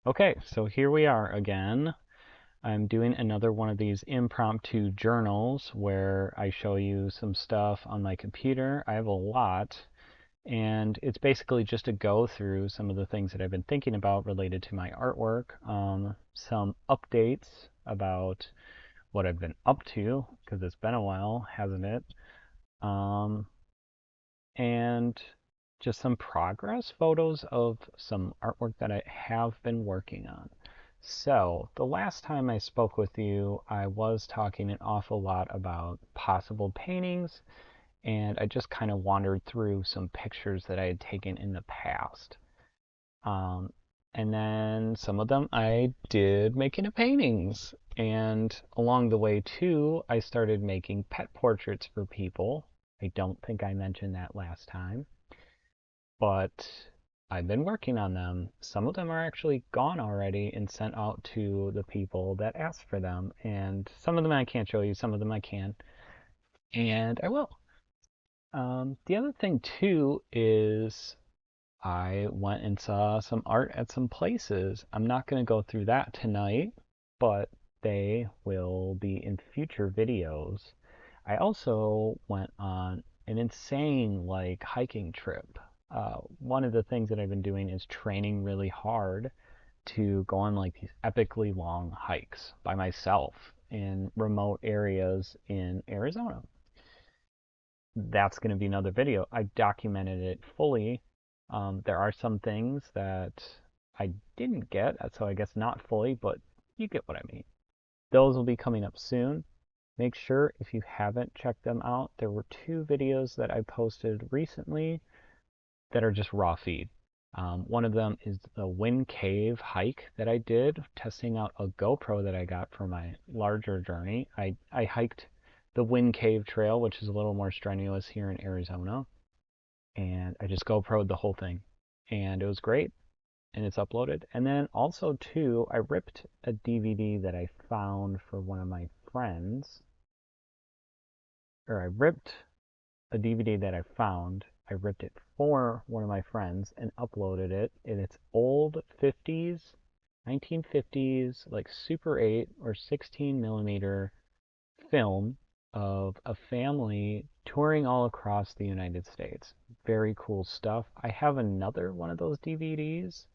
Okay, so here we are again. I'm doing another one of these impromptu journals where I show you some stuff on my computer. I have a lot, and it's basically just to go through some of the things that I've been thinking about related to my artwork, some updates about what I've been up to, because it's been a while, hasn't it? Um, and just some progress photos of some artwork that I have been working on. So, the last time I spoke with you, I was talking an awful lot about possible paintings, and I just kind of wandered through some pictures that I had taken in the past. Um, and then some of them I did make into paintings. And along the way, too, I started making pet portraits for people. I don't think I mentioned that last time, but I've been working on them. Some of them are actually gone already and sent out to the people that asked for them. And some of them I can't show you, some of them I can. And I will. The other thing, too, is I went and saw some art at some places. I'm not going to go through that tonight, but they will be in future videos. I also went on an insane hiking trip. One of the things that I've been doing is training really hard to go on these epically long hikes by myself in remote areas in Arizona. That's going to be another video. I documented it fully. There are some things that I didn't get, so I guess not fully, but you get what I mean. Those will be coming up soon. Make sure if you haven't checked them out, there were two videos that I posted recently that are just raw feed. One of them is the Wind Cave hike that I did, testing out a GoPro that I got for my larger journey. I hiked the Wind Cave Trail, which is a little more strenuous here in Arizona, and I just GoPro'd the whole thing. And it was great, and it's uploaded. And then also, too, I ripped a DVD that I found for one of my friends, or I ripped a DVD that I found. I ripped it for one of my friends and uploaded it in its old 50s, 1950s, like Super 8 or 16 millimeter film of a family touring all across the United States. Very cool stuff. I have another one of those DVDs,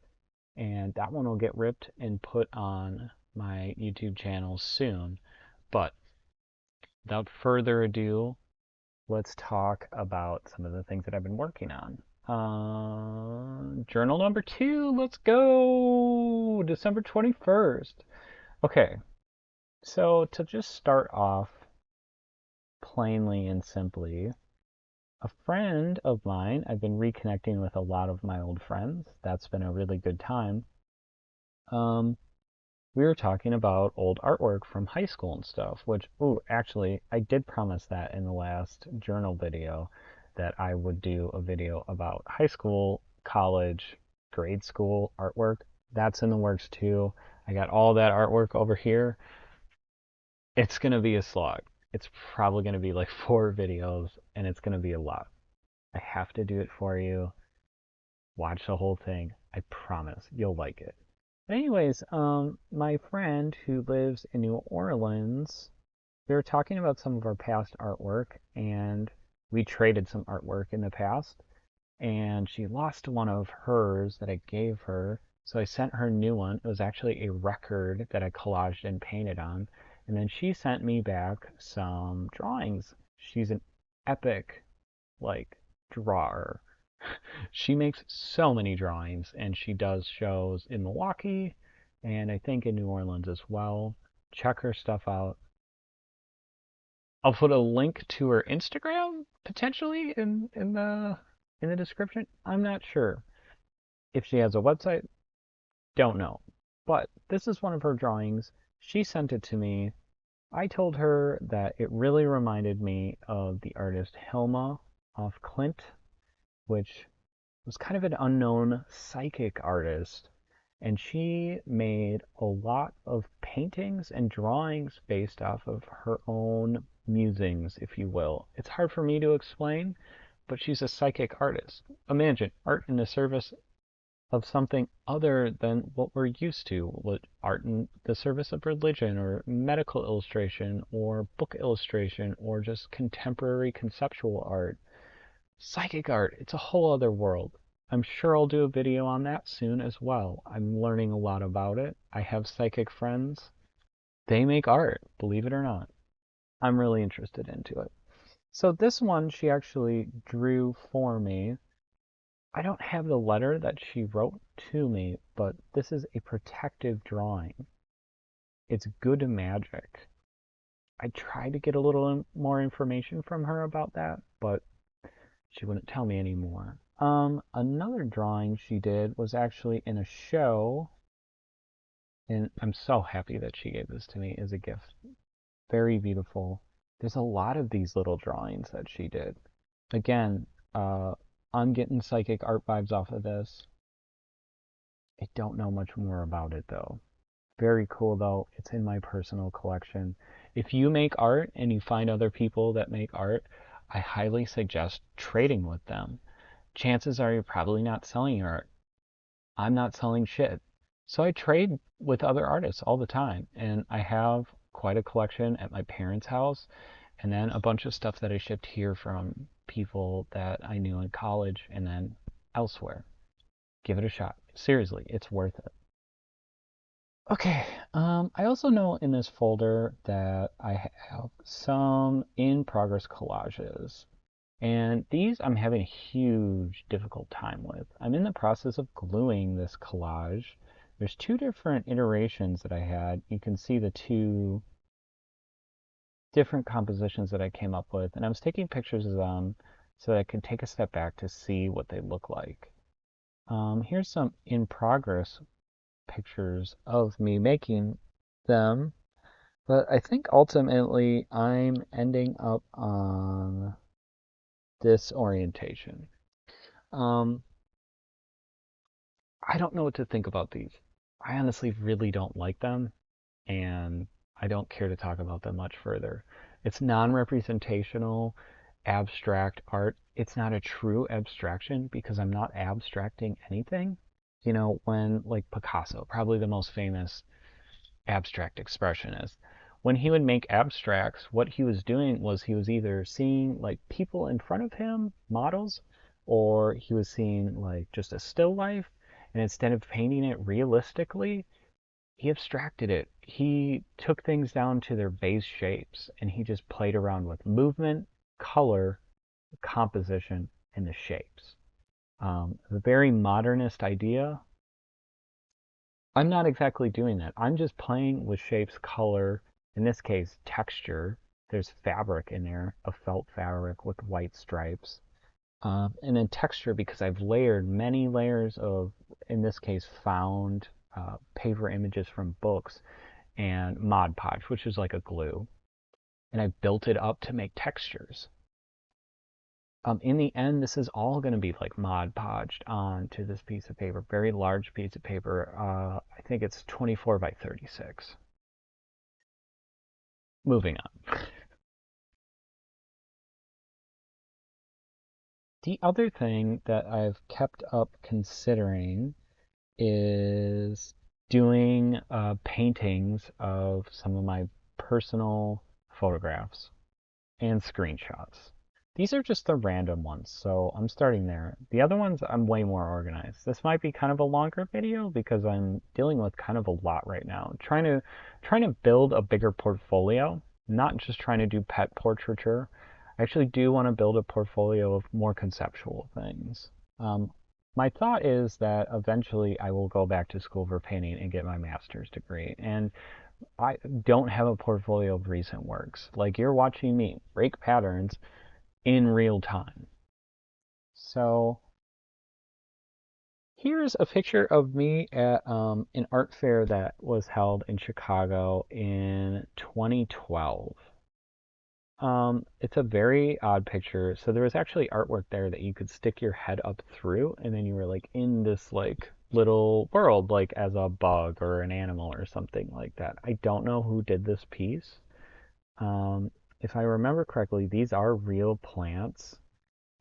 and that one will get ripped and put on my YouTube channel soon. But without further ado, let's talk about some of the things that I've been working on. Journal number 2, let's go! December 21st. Okay, so to just start off plainly and simply, a friend of mine, I've been reconnecting with a lot of my old friends. That's been a really good time. Um, we were talking about old artwork from high school and stuff, which, ooh, actually, I did promise that in the last journal video that I would do a video about high school, college, grade school artwork. That's in the works too. I got all that artwork over here. It's going to be a slog. It's probably going to be like 4 videos, and it's going to be a lot. I have to do it for you. Watch the whole thing. I promise you'll like it. Anyways, my friend who lives in New Orleans, we were talking about some of our past artwork, and we traded some artwork in the past, and she lost one of hers that I gave her, so I sent her a new one. It was actually a record that I collaged and painted on, and then she sent me back some drawings. She's an epic, drawer. She makes so many drawings, and she does shows in Milwaukee and I think in New Orleans as well. Check her stuff out. I'll put a link to her Instagram potentially in the description. I'm not sure if she has a website. Don't know. But this is one of her drawings. She sent it to me. I told her that it really reminded me of the artist Hilma off Clint, which was kind of an unknown psychic artist, and she made a lot of paintings and drawings based off of her own musings, if you will. It's hard for me to explain, but she's a psychic artist. Imagine art in the service of something other than what we're used to, what art in the service of religion, or medical illustration, or book illustration, or just contemporary conceptual art. Psychic art, it's a whole other world. I'm sure I'll do a video on that soon as well. I'm learning a lot about it. I have psychic friends. They make art, believe it or not. I'm really interested into it. So this one she actually drew for me. I don't have the letter that she wrote to me, but this is a protective drawing. It's good magic. I tried to get a little more information from her about that, but she wouldn't tell me anymore. Another drawing she did was actually in a show, and I'm so happy that she gave this to me as a gift. Very beautiful. There's a lot of these little drawings that she did. Again, I'm getting psychic art vibes off of this. I don't know much more about it though. Very cool though. It's in my personal collection. If you make art and you find other people that make art, I highly suggest trading with them. Chances are you're probably not selling your art. I'm not selling shit. So I trade with other artists all the time. And I have quite a collection at my parents' house. And then a bunch of stuff that I shipped here from people that I knew in college and then elsewhere. Give it a shot. Seriously, it's worth it. Okay, I also know in this folder that I have some in progress collages. And these I'm having a huge difficult time with. I'm in the process of gluing this collage. There's two different iterations that I had. You can see the two different compositions that I came up with, and I was taking pictures of them so that I could take a step back to see what they look like. Here's some in progress pictures of me making them, but I think ultimately I'm ending up on this orientation. Um, I don't know what to think about these. I honestly really don't like them, and I don't care to talk about them much further. It's non-representational, abstract art. It's not a true abstraction because I'm not abstracting anything. You know, when like Picasso, probably the most famous abstract expressionist, when he would make abstracts, what he was doing was he was either seeing like people in front of him, models, or he was seeing like just a still life, and instead of painting it realistically, he abstracted it. He took things down to their base shapes and he just played around with movement, color, composition, and the shapes. A very modernist idea. I'm not exactly doing that. I'm just playing with shapes, color, in this case, texture. There's fabric in there, a felt fabric with white stripes. And then texture because I've layered many layers of, in this case, found paper images from books and Mod Podge, which is like a glue. And I've built it up to make textures. In the end, this is all going to be like Mod Podged onto this piece of paper, very large piece of paper. I think it's 24 by 36. Moving on. The other thing that I've kept up considering is doing paintings of some of my personal photographs and screenshots. These are just the random ones, so I'm starting there. The other ones, I'm way more organized. This might be kind of a longer video because I'm dealing with kind of a lot right now. Trying to build a bigger portfolio, not just trying to do pet portraiture. I actually do want to build a portfolio of more conceptual things. My thought is that eventually I will go back to school for painting and get my master's degree. And I don't have a portfolio of recent works. Like you're watching me break patterns in real time. So here's a picture of me at an art fair that was held in Chicago in 2012. It's a very odd picture. So there was actually artwork there that you could stick your head up through, and then you were like in this like little world, like as a bug or an animal or something like that. I don't know who did this piece. Um, if I remember correctly, these are real plants,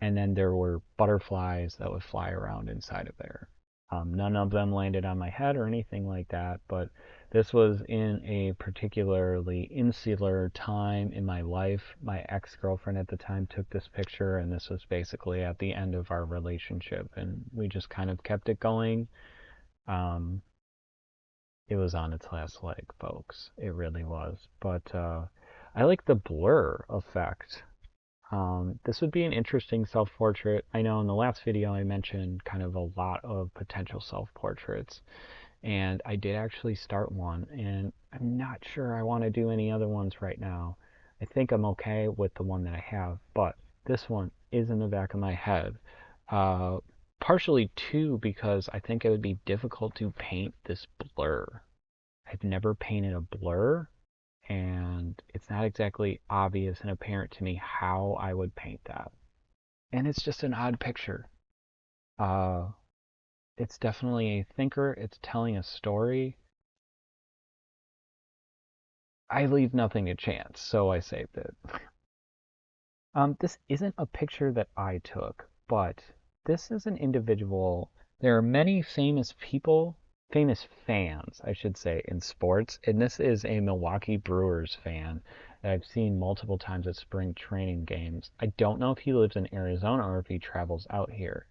and then there were butterflies that would fly around inside of there. None of them landed on my head or anything like that, but this was in a particularly insular time in my life. My ex-girlfriend at the time took this picture, and this was basically at the end of our relationship, and we just kind of kept it going. Um, it was on its last leg, folks. It really was. But I like the blur effect. This would be an interesting self-portrait. I know in the last video I mentioned kind of a lot of potential self-portraits, and I did actually start one, and I'm not sure I want to do any other ones right now. I think I'm okay with the one that I have, but this one is in the back of my head. Uh, Partially too because I think it would be difficult to paint this blur. I've never painted a blur, and it's not exactly obvious and apparent to me how I would paint that. And it's just an odd picture. Uh, it's definitely a thinker. It's telling a story. I leave nothing to chance, so I saved it. This isn't a picture that I took, but this is an individual. There are many famous people, famous fans, I should say, in sports, and this is a Milwaukee Brewers fan that I've seen multiple times at spring training games. I don't know if he lives in Arizona or if he travels out here.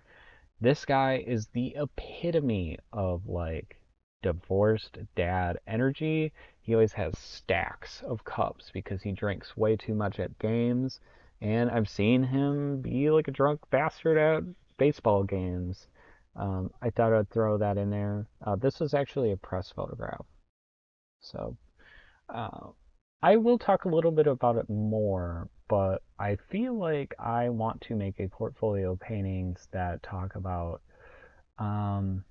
This guy is the epitome of like divorced dad energy. He always has stacks of cups because he drinks way too much at games. And I've seen him be like a drunk bastard at baseball games. I thought I'd throw that in there. This was actually a press photograph. So uh, I will talk a little bit about it more, but I feel like I want to make a portfolio of paintings that talk about um,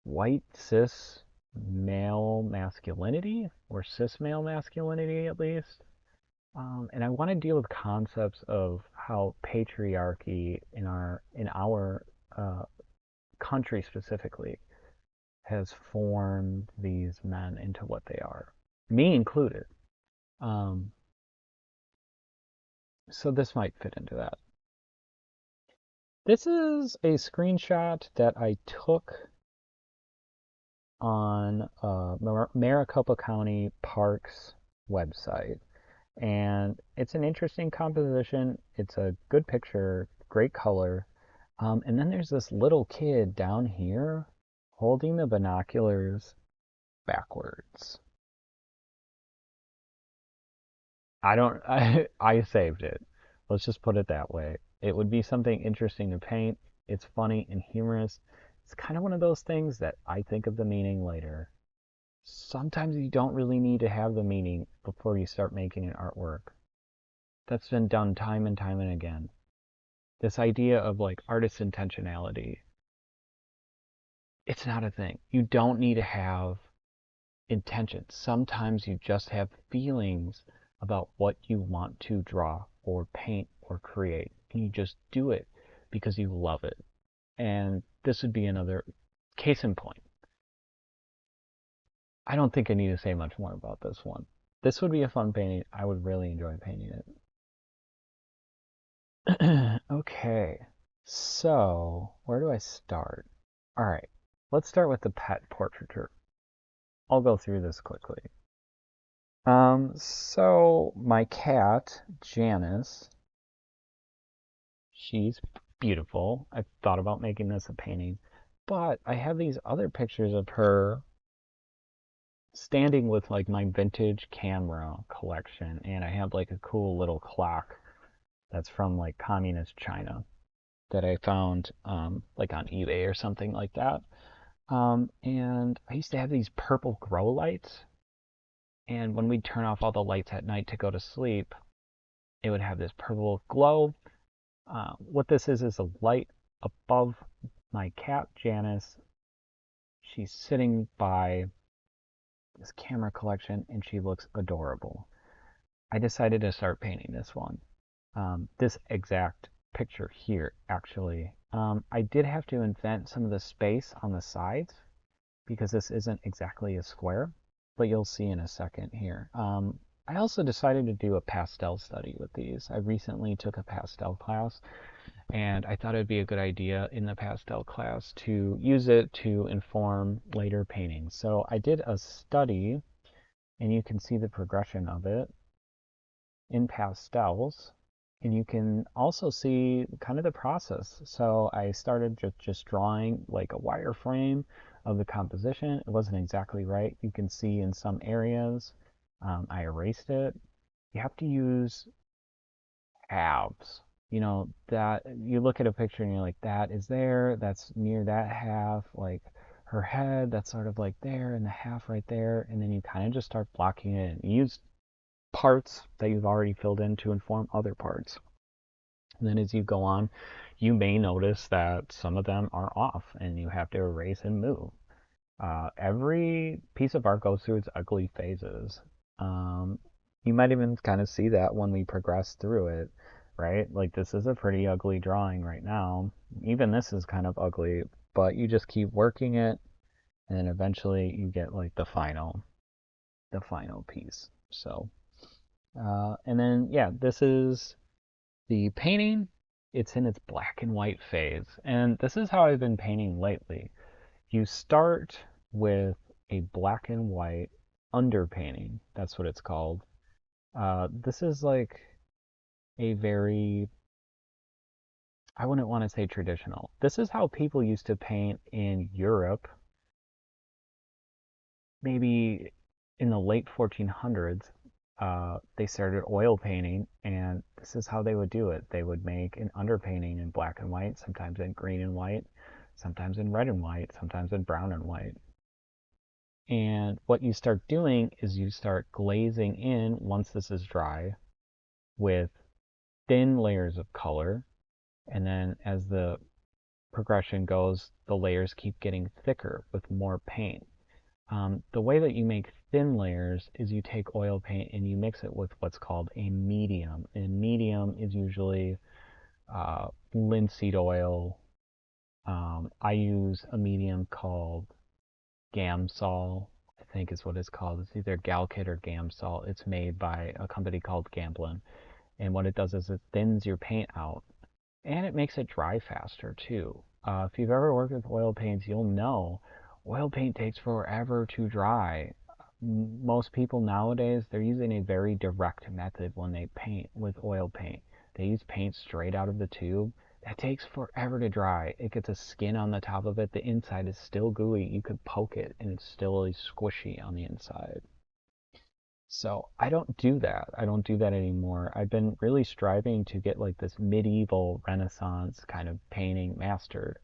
white cis male masculinity, or cis male masculinity at least. And I want to deal with concepts of how patriarchy in our uh, country specifically has formed these men into what they are, me included. Um, so this might fit into that. This is a screenshot that I took on Maricopa County Parks website. And it's an interesting composition. It's a good picture, great color. And then there's this little kid down here holding the binoculars backwards. I saved it. Let's just put it that way. It would be something interesting to paint. It's funny and humorous. It's kind of one of those things that I think of the meaning later. Sometimes you don't really need to have the meaning before you start making an artwork. That's been done time and time and again. This idea of like artist intentionality, it's not a thing. You don't need to have intention. Sometimes you just have feelings about what you want to draw or paint or create, and you just do it because you love it. And this would be another case in point. I don't think I need to say much more about this one. This would be a fun painting. I would really enjoy painting it. Okay, so where do I start? All right, let's start with the pet portraiture. I'll go through this quickly. So my cat, Janice, she's beautiful. I thought about making this a painting, but I have these other pictures of her standing with like my vintage camera collection, and I have like a cool little clock that's from like communist China that I found like on eBay or something like that. And I used to have these purple grow lights, and when we'd turn off all the lights at night to go to sleep, it would have this purple glow. What this is a light above my cat, Janice. She's sitting by this camera collection, and she looks adorable. I decided to start painting this one. This exact picture here, actually. I did have to invent some of the space on the sides because this isn't exactly a square, but you'll see in a second here. I also decided to do a pastel study with these. I recently took a pastel class, and I thought it'd be a good idea in the pastel class to use it to inform later paintings. So I did a study, and you can see the progression of it in pastels, and you can also see kind of the process. So I started just drawing like a wireframe of the composition. It wasn't exactly right. You can see in some areas I erased it. You have to use halves. You know, that you look at a picture and you're like, that is there, that's near that half, like her head, that's sort of like there, and the half right there, and then you kind of just start blocking it and use parts that you've already filled in to inform other parts. And then as you go on, you may notice that some of them are off and you have to erase and move. Every piece of art goes through its ugly phases. Um, you might even kind of see that when we progress through it, right? Like this is a pretty ugly drawing right now. Even this is kind of ugly, but you just keep working it, and then eventually you get like the final piece. So, and then yeah, this is the painting. It's in its black and white phase, and this is how I've been painting lately. You start with a black and white underpainting. That's what it's called. This is like a very, I wouldn't want to say traditional. This is how people used to paint in Europe, maybe in the late 1400s. They started oil painting, and this is how they would do it. They would make an underpainting in black and white, sometimes in green and white, sometimes in red and white, sometimes in brown and white. And what you start doing is you start glazing in, once this is dry, with thin layers of color. And then as the progression goes, the layers keep getting thicker with more paint. The way that you make thin layers is you take oil paint and you mix it with what's called a medium. And medium is usually linseed oil. I use a medium called Gamsol, I think is what it's called. It's either Galkit or Gamsol. It's made by a company called Gamblin. And what it does is it thins your paint out, and it makes it dry faster too. If you've ever worked with oil paints, you'll know oil paint takes forever to dry. Most people nowadays, they're using a very direct method when they paint with oil paint. They use paint straight out of the tube. That takes forever to dry. It gets a skin on the top of it. The inside is still gooey. You could poke it and it's still squishy on the inside. So I don't do that. I don't do that anymore. I've been really striving to get like this medieval Renaissance kind of painting mastered,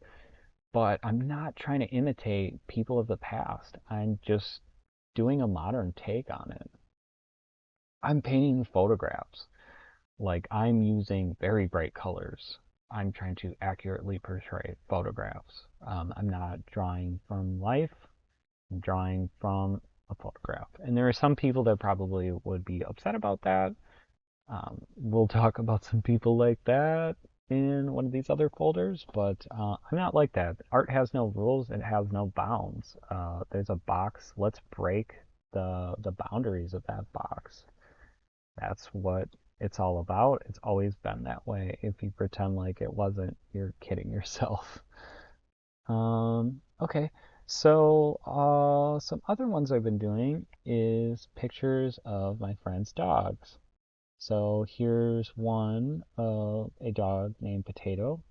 but I'm not trying to imitate people of the past. I'm just doing a modern take on it. I'm painting photographs. Like I'm using very bright colors. I'm trying to accurately portray photographs. I'm not drawing from life. I'm drawing from a photograph. And there are some people that probably would be upset about that. We'll talk about some people like that in one of these other folders, but I'm not like that. Art has no rules, it has no bounds. There's a box, let's break the boundaries of that box. That's what it's all about. It's always been that way. If you pretend like it wasn't, you're kidding yourself. Okay, so some other ones I've been doing is pictures of my friends' dogs. So here's one of a dog named Potato,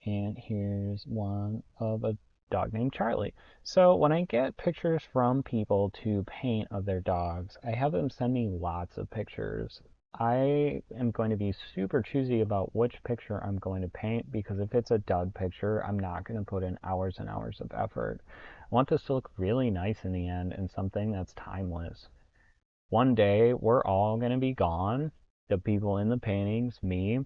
and here's one of a dog named Charlie. So when I get pictures from people to paint of their dogs, I have them send me lots of pictures. I am going to be super choosy about which picture I'm going to paint because if it's a dud picture, I'm not going to put in hours and hours of effort. I want this to look really nice in the end and something that's timeless. One day, we're all going to be gone, the people in the paintings, me,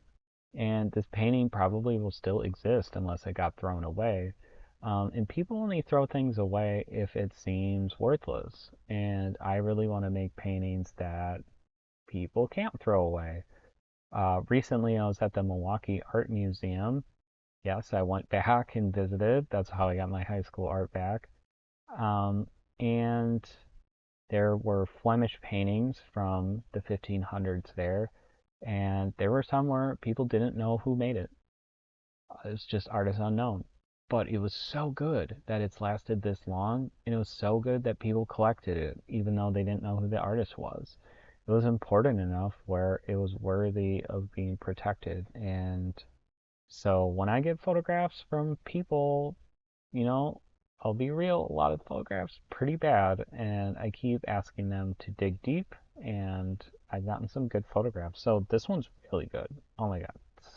and this painting probably will still exist unless it got thrown away. And people only throw things away if it seems worthless. And I really want to make paintings that people can't throw away. Recently, I was at the Milwaukee Art Museum. Yes, I went back and visited. That's how I got my high school art back. And there were Flemish paintings from the 1500s there, and there were some where people didn't know who made it. It's just artist unknown. But it was so good that it's lasted this long, and it was so good that people collected it, even though they didn't know who the artist was. It was important enough where it was worthy of being protected. And so when I get photographs from people, you know, I'll be real, a lot of photographs pretty bad, and I keep asking them to dig deep, and I've gotten some good photographs. So this one's really good. Oh my god,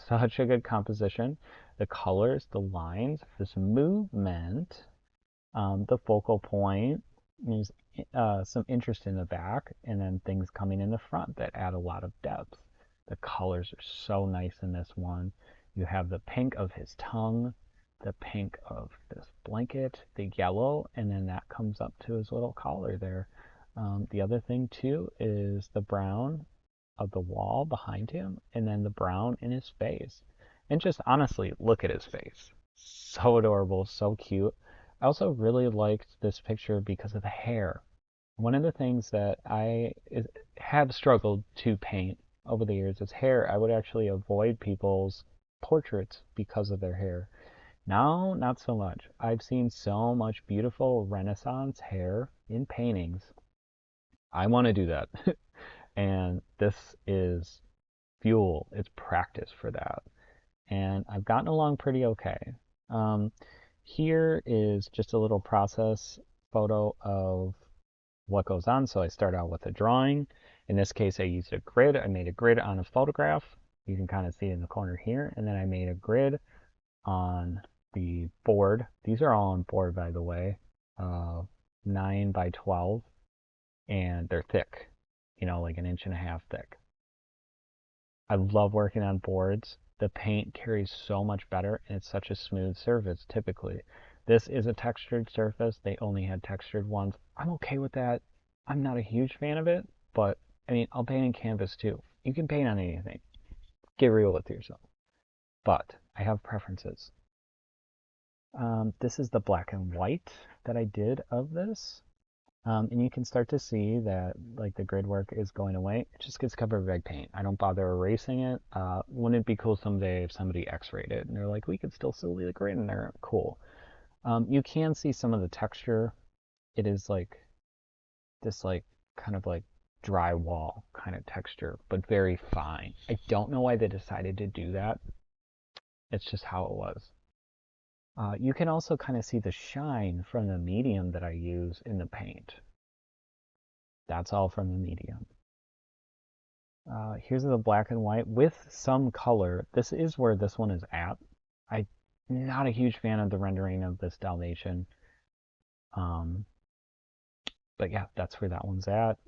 such a good composition. The colors, the lines, this movement, the focal point. There's some interest in the back, and then things coming in the front that add a lot of depth. The colors are so nice in this one. You have the pink of his tongue, the pink of this blanket, the yellow, and then that comes up to his little collar there. The other thing too is the brown of the wall behind him, and then the brown in his face. And just honestly, look at his face. So adorable, so cute. I also really liked this picture because of the hair. One of the things that have struggled to paint over the years is hair. I would actually avoid people's portraits because of their hair. Now, not so much. I've seen so much beautiful Renaissance hair in paintings. I want to do that. And this is fuel, it's practice for that. And I've gotten along pretty okay. Um, Here is just a little process photo of what goes on. So I start out with a drawing. In this case, I used a grid. I made a grid on a photograph. You can kind of see it in the corner here. And then I made a grid on the board. These are all on board, by the way, 9 by 12, and they're thick, like an inch and a half thick. I love working on boards. The paint carries so much better, and it's such a smooth surface typically. This is a textured surface. They only had textured ones. I'm okay with that. I'm not a huge fan of it, but I mean, I'll paint in canvas too. You can paint on anything. Get real with yourself. But I have preferences. This is the black and white that I did of this. And you can start to see that like the grid work is going away. It just gets covered with red paint. I don't bother erasing it. Wouldn't it be cool someday if somebody x-rayed it and they're like, we could still see the grid in there? Cool. You can see some of the texture. It is like this kind of like drywall kind of texture, but very fine. I don't know why they decided to do that. It's just how it was. You can also kind of see the shine from the medium that I use in the paint. That's all from the medium. Here's the black and white with some color. This is where this one is at. I'm not a huge fan of the rendering of this Dalmatian. But yeah, that's where that one's at.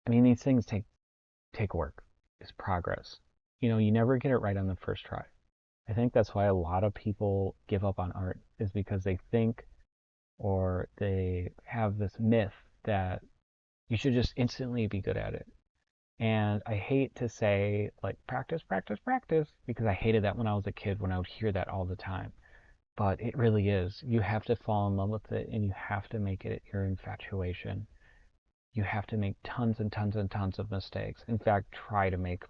I mean, these things take work. It's progress. You never get it right on the first try. I think that's why a lot of people give up on art, is because they think, or they have this myth that you should just instantly be good at it. And I hate to say like practice, practice, practice, because I hated that when I was a kid, when I would hear that all the time. But it really is. You have to fall in love with it, and you have to make it your infatuation. You have to make tons and tons and tons of mistakes. In fact, try to make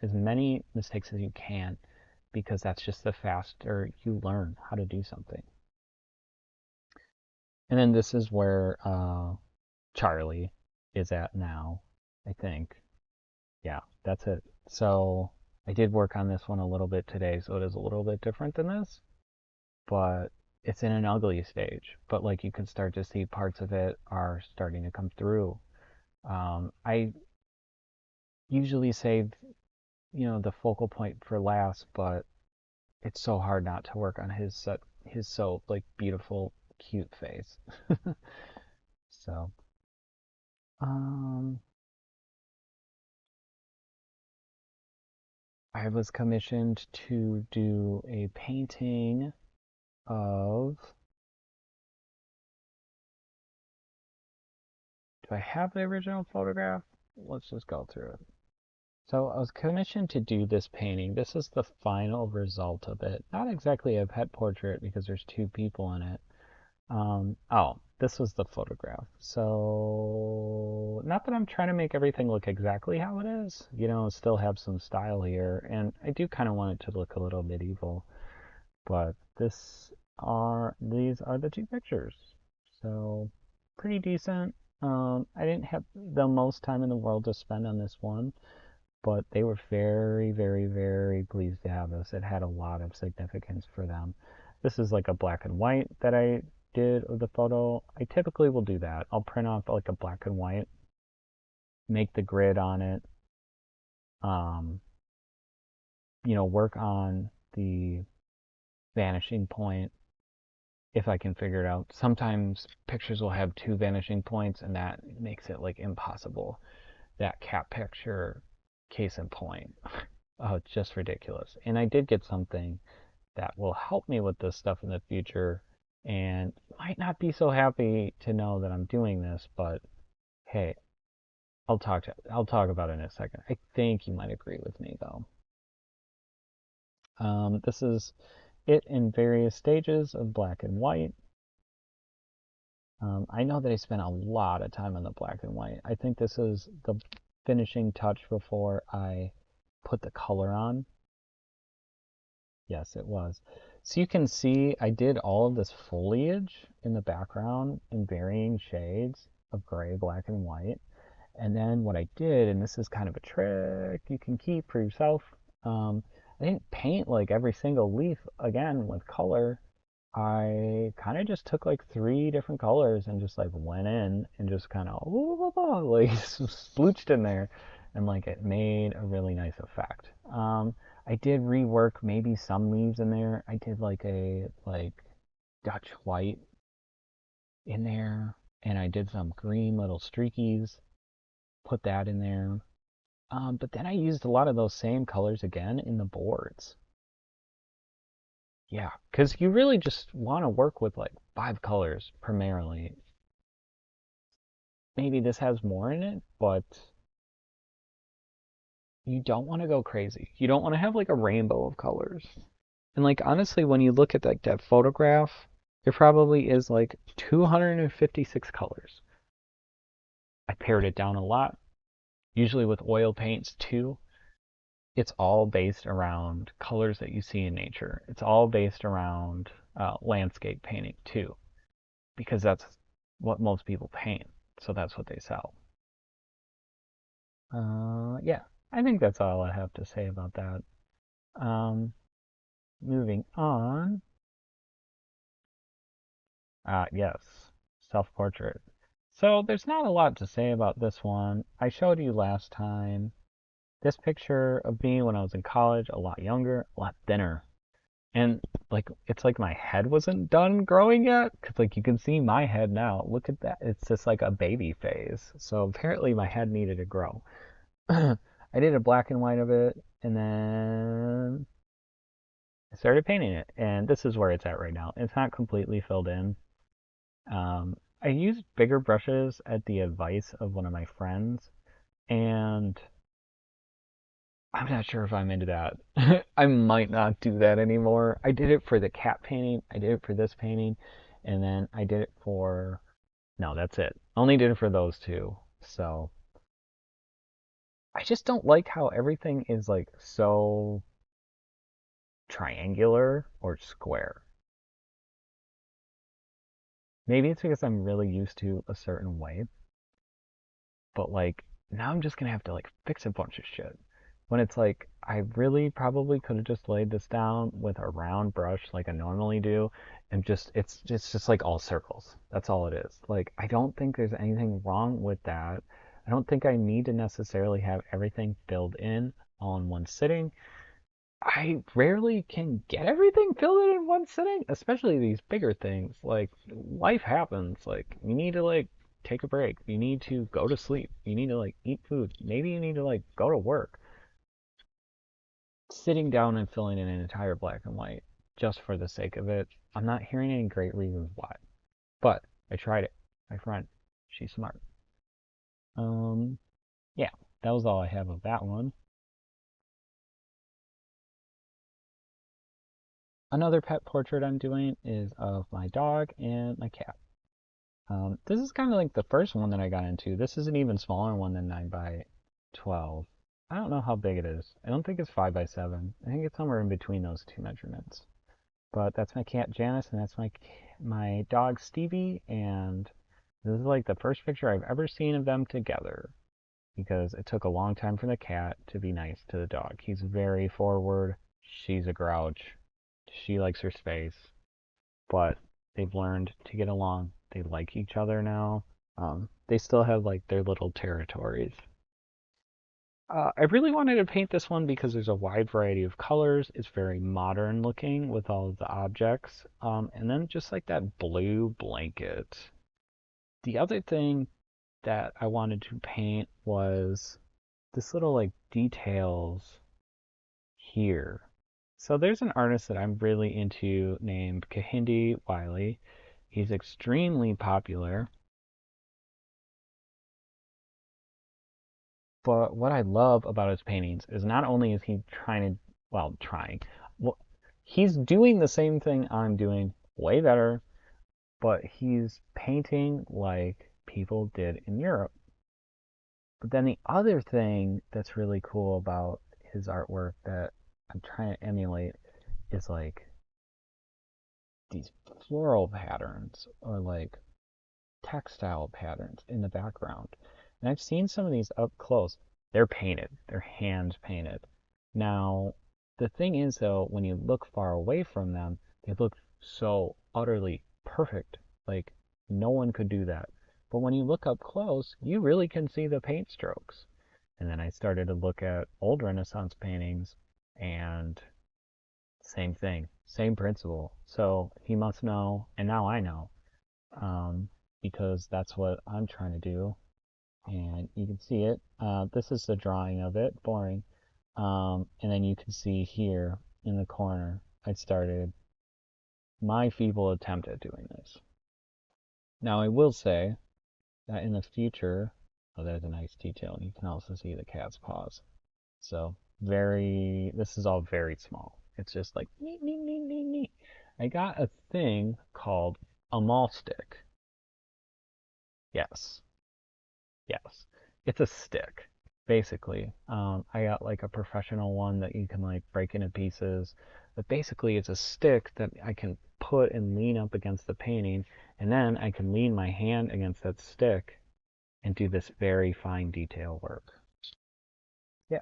as many mistakes as you can, because that's just the faster you learn how to do something. And then this is where Charlie is at now, I think. Yeah, that's it. So I did work on this one a little bit today, so it is a little bit different than this, but it's in an ugly stage. But like you can start to see parts of it are starting to come through. I usually save, the focal point for last, but it's so hard not to work on his so like beautiful, cute face. So, um, I was commissioned to do a painting of. Do I have the original photograph? Let's just go through it. So I was commissioned to do this painting. This is the final result of it. Not exactly a pet portrait because there's two people in it. Oh, this was the photograph. So, not that I'm trying to make everything look exactly how it is, you know, still have some style here, and I do kind of want it to look a little medieval, but these are the two pictures. So, pretty decent. I didn't have the most time in the world to spend on this one, but they were very, very, very pleased to have this. It had a lot of significance for them. This is like a black and white that I did of the photo. I typically will do that. I'll print off like a black and white, make the grid on it, um, you know, work on the vanishing point if I can figure it out. Sometimes pictures will have two vanishing points, and that makes it like impossible. That cat picture, case in point. Oh, it's just ridiculous. And I did get something that will help me with this stuff in the future, and might not be so happy to know that I'm doing this, but hey, I'll talk about it in a second. I think you might agree with me though. This is it in various stages of black and white. I know that I spent a lot of time on the black and white. I think this is the finishing touch before I put the color on. Yes, it was. So you can see I did all of this foliage in the background in varying shades of gray, black, and white. And then what I did, and this is kind of a trick you can keep for yourself, I didn't paint like every single leaf again with color. I kind of just took like three different colors and just like went in and just kind of like splooched in there, and like it made a really nice effect. I did rework maybe some leaves in there. I did like a Dutch white in there, and I did some green little streakies, put that in there. But then I used a lot of those same colors again in the boards. Yeah, because you really just want to work with like five colors primarily. Maybe this has more in it, but you don't want to go crazy. You don't want to have like a rainbow of colors. And like honestly, when you look at like that photograph, there probably is like 256 colors. I pared it down a lot, usually with oil paints too. It's all based around colors that you see in nature. It's all based around landscape painting too, because that's what most people paint. So that's what they sell. Yeah, I think that's all I have to say about that. Um, moving on. Yes, self-portrait. So there's not a lot to say about this one. I showed you last time this picture of me when I was in college, a lot younger, a lot thinner. And like it's like my head wasn't done growing yet, because like you can see my head now. Look at that. It's just like a baby phase. So apparently my head needed to grow. I did a black and white of it, and then I started painting it, and this is where it's at right now. It's not completely filled in. I used bigger brushes at the advice of one of my friends, and I'm not sure if I'm into that. I might not do that anymore. I did it for the cat painting, I did it for this painting, and then I did it for. No, that's it. Only did it for those two. So I just don't like how everything is like so triangular or square. Maybe it's because I'm really used to a certain way, but like now I'm just gonna have to like fix a bunch of shit. When it's like I really probably could have just laid this down with a round brush like I normally do, and it's just like all circles. That's all it is. Like I don't think there's anything wrong with that. I don't think I need to necessarily have everything filled in all in one sitting. I rarely can get everything filled in one sitting, especially these bigger things. Like life happens. Like you need to like take a break. You need to go to sleep. You need to like eat food. Maybe you need to like go to work. Sitting down and filling in an entire black and white just for the sake of it, I'm not hearing any great reasons why. But I tried it. My friend, she's smart. Um, yeah, that was all I have of that one. Another pet portrait I'm doing is of my dog and my cat. This is kind of like the first one that I got into. This is an even smaller one than 9 by 12. I don't know how big it is. I don't think it's 5 by 7. I think it's somewhere in between those two measurements. But that's my cat Janice, and that's my dog Stevie, and this is like the first picture I've ever seen of them together because it took a long time for the cat to be nice to the dog. He's very forward. She's a grouch. She likes her space, but they've learned to get along. They like each other now. They still have like their little territories. I really wanted to paint this one because there's a wide variety of colors. It's very modern looking with all of the objects. And then just like that blue blanket. The other thing that I wanted to paint was this little like details here. So there's an artist that I'm really into named Kehinde Wiley. He's extremely popular. But what I love about his paintings is not only is he trying, well, he's doing the same thing I'm doing way better, but he's painting like people did in Europe. But then the other thing that's really cool about his artwork that I'm trying to emulate is like these floral patterns or like textile patterns in the background. And I've seen some of these up close. They're painted, they're hand painted. Now, the thing is, though, when you look far away from them, they look so utterly perfect. Like, no one could do that. But when you look up close, you really can see the paint strokes. And then I started to look at old Renaissance paintings, and same thing, same principle. So he must know, and now I know, um, because that's what I'm trying to do. And you can see it. This is the drawing of it, boring. And then you can see here in the corner, I started my feeble attempt at doing this. Now, I will say that in the future, oh, there's a nice detail. You can also see the cat's paws. So, this is all very small. It's just like, nee, nee, nee, nee, nee. I got a thing called a maul stick. Yes, yes. It's a stick, basically. I got like a professional one that you can like break into pieces. But basically, it's a stick that I can put and lean up against the painting, and then I can lean my hand against that stick and do this very fine detail work. Yeah.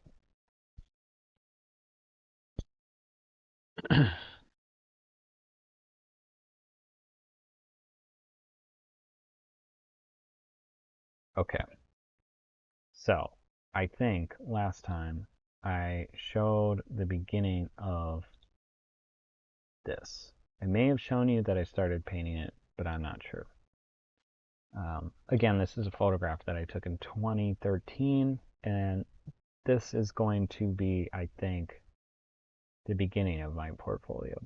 Okay. So, I think last time I showed the beginning of this. I may have shown you that I started painting it, but I'm not sure. Again, this is a photograph that I took in 2013, and this is going to be, I think, the beginning of my portfolio.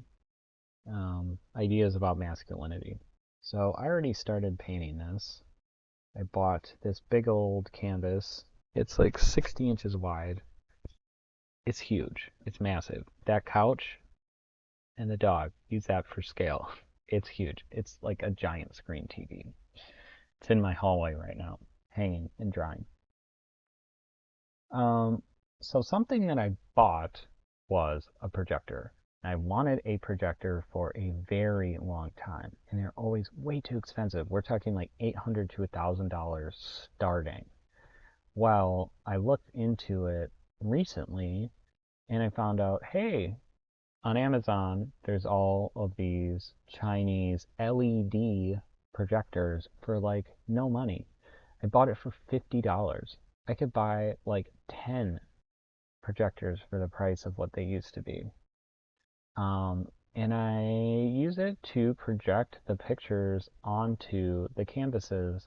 Ideas about masculinity. So I already started painting this. I bought this big old canvas. It's like 60 inches wide. It's huge. It's massive. That couch and the dog, use that for scale. It's huge. It's like a giant screen TV. It's in my hallway right now, hanging and drying. Um, so something that I bought was a projector. I wanted a projector for a very long time, and they're always way too expensive. We're talking like $800 to $1,000 starting. Well, I looked into it recently, and I found out, hey, on Amazon, there's all of these Chinese LED projectors for like no money. I bought it for $50. I could buy like 10 projectors for the price of what they used to be. And I use it to project the pictures onto the canvases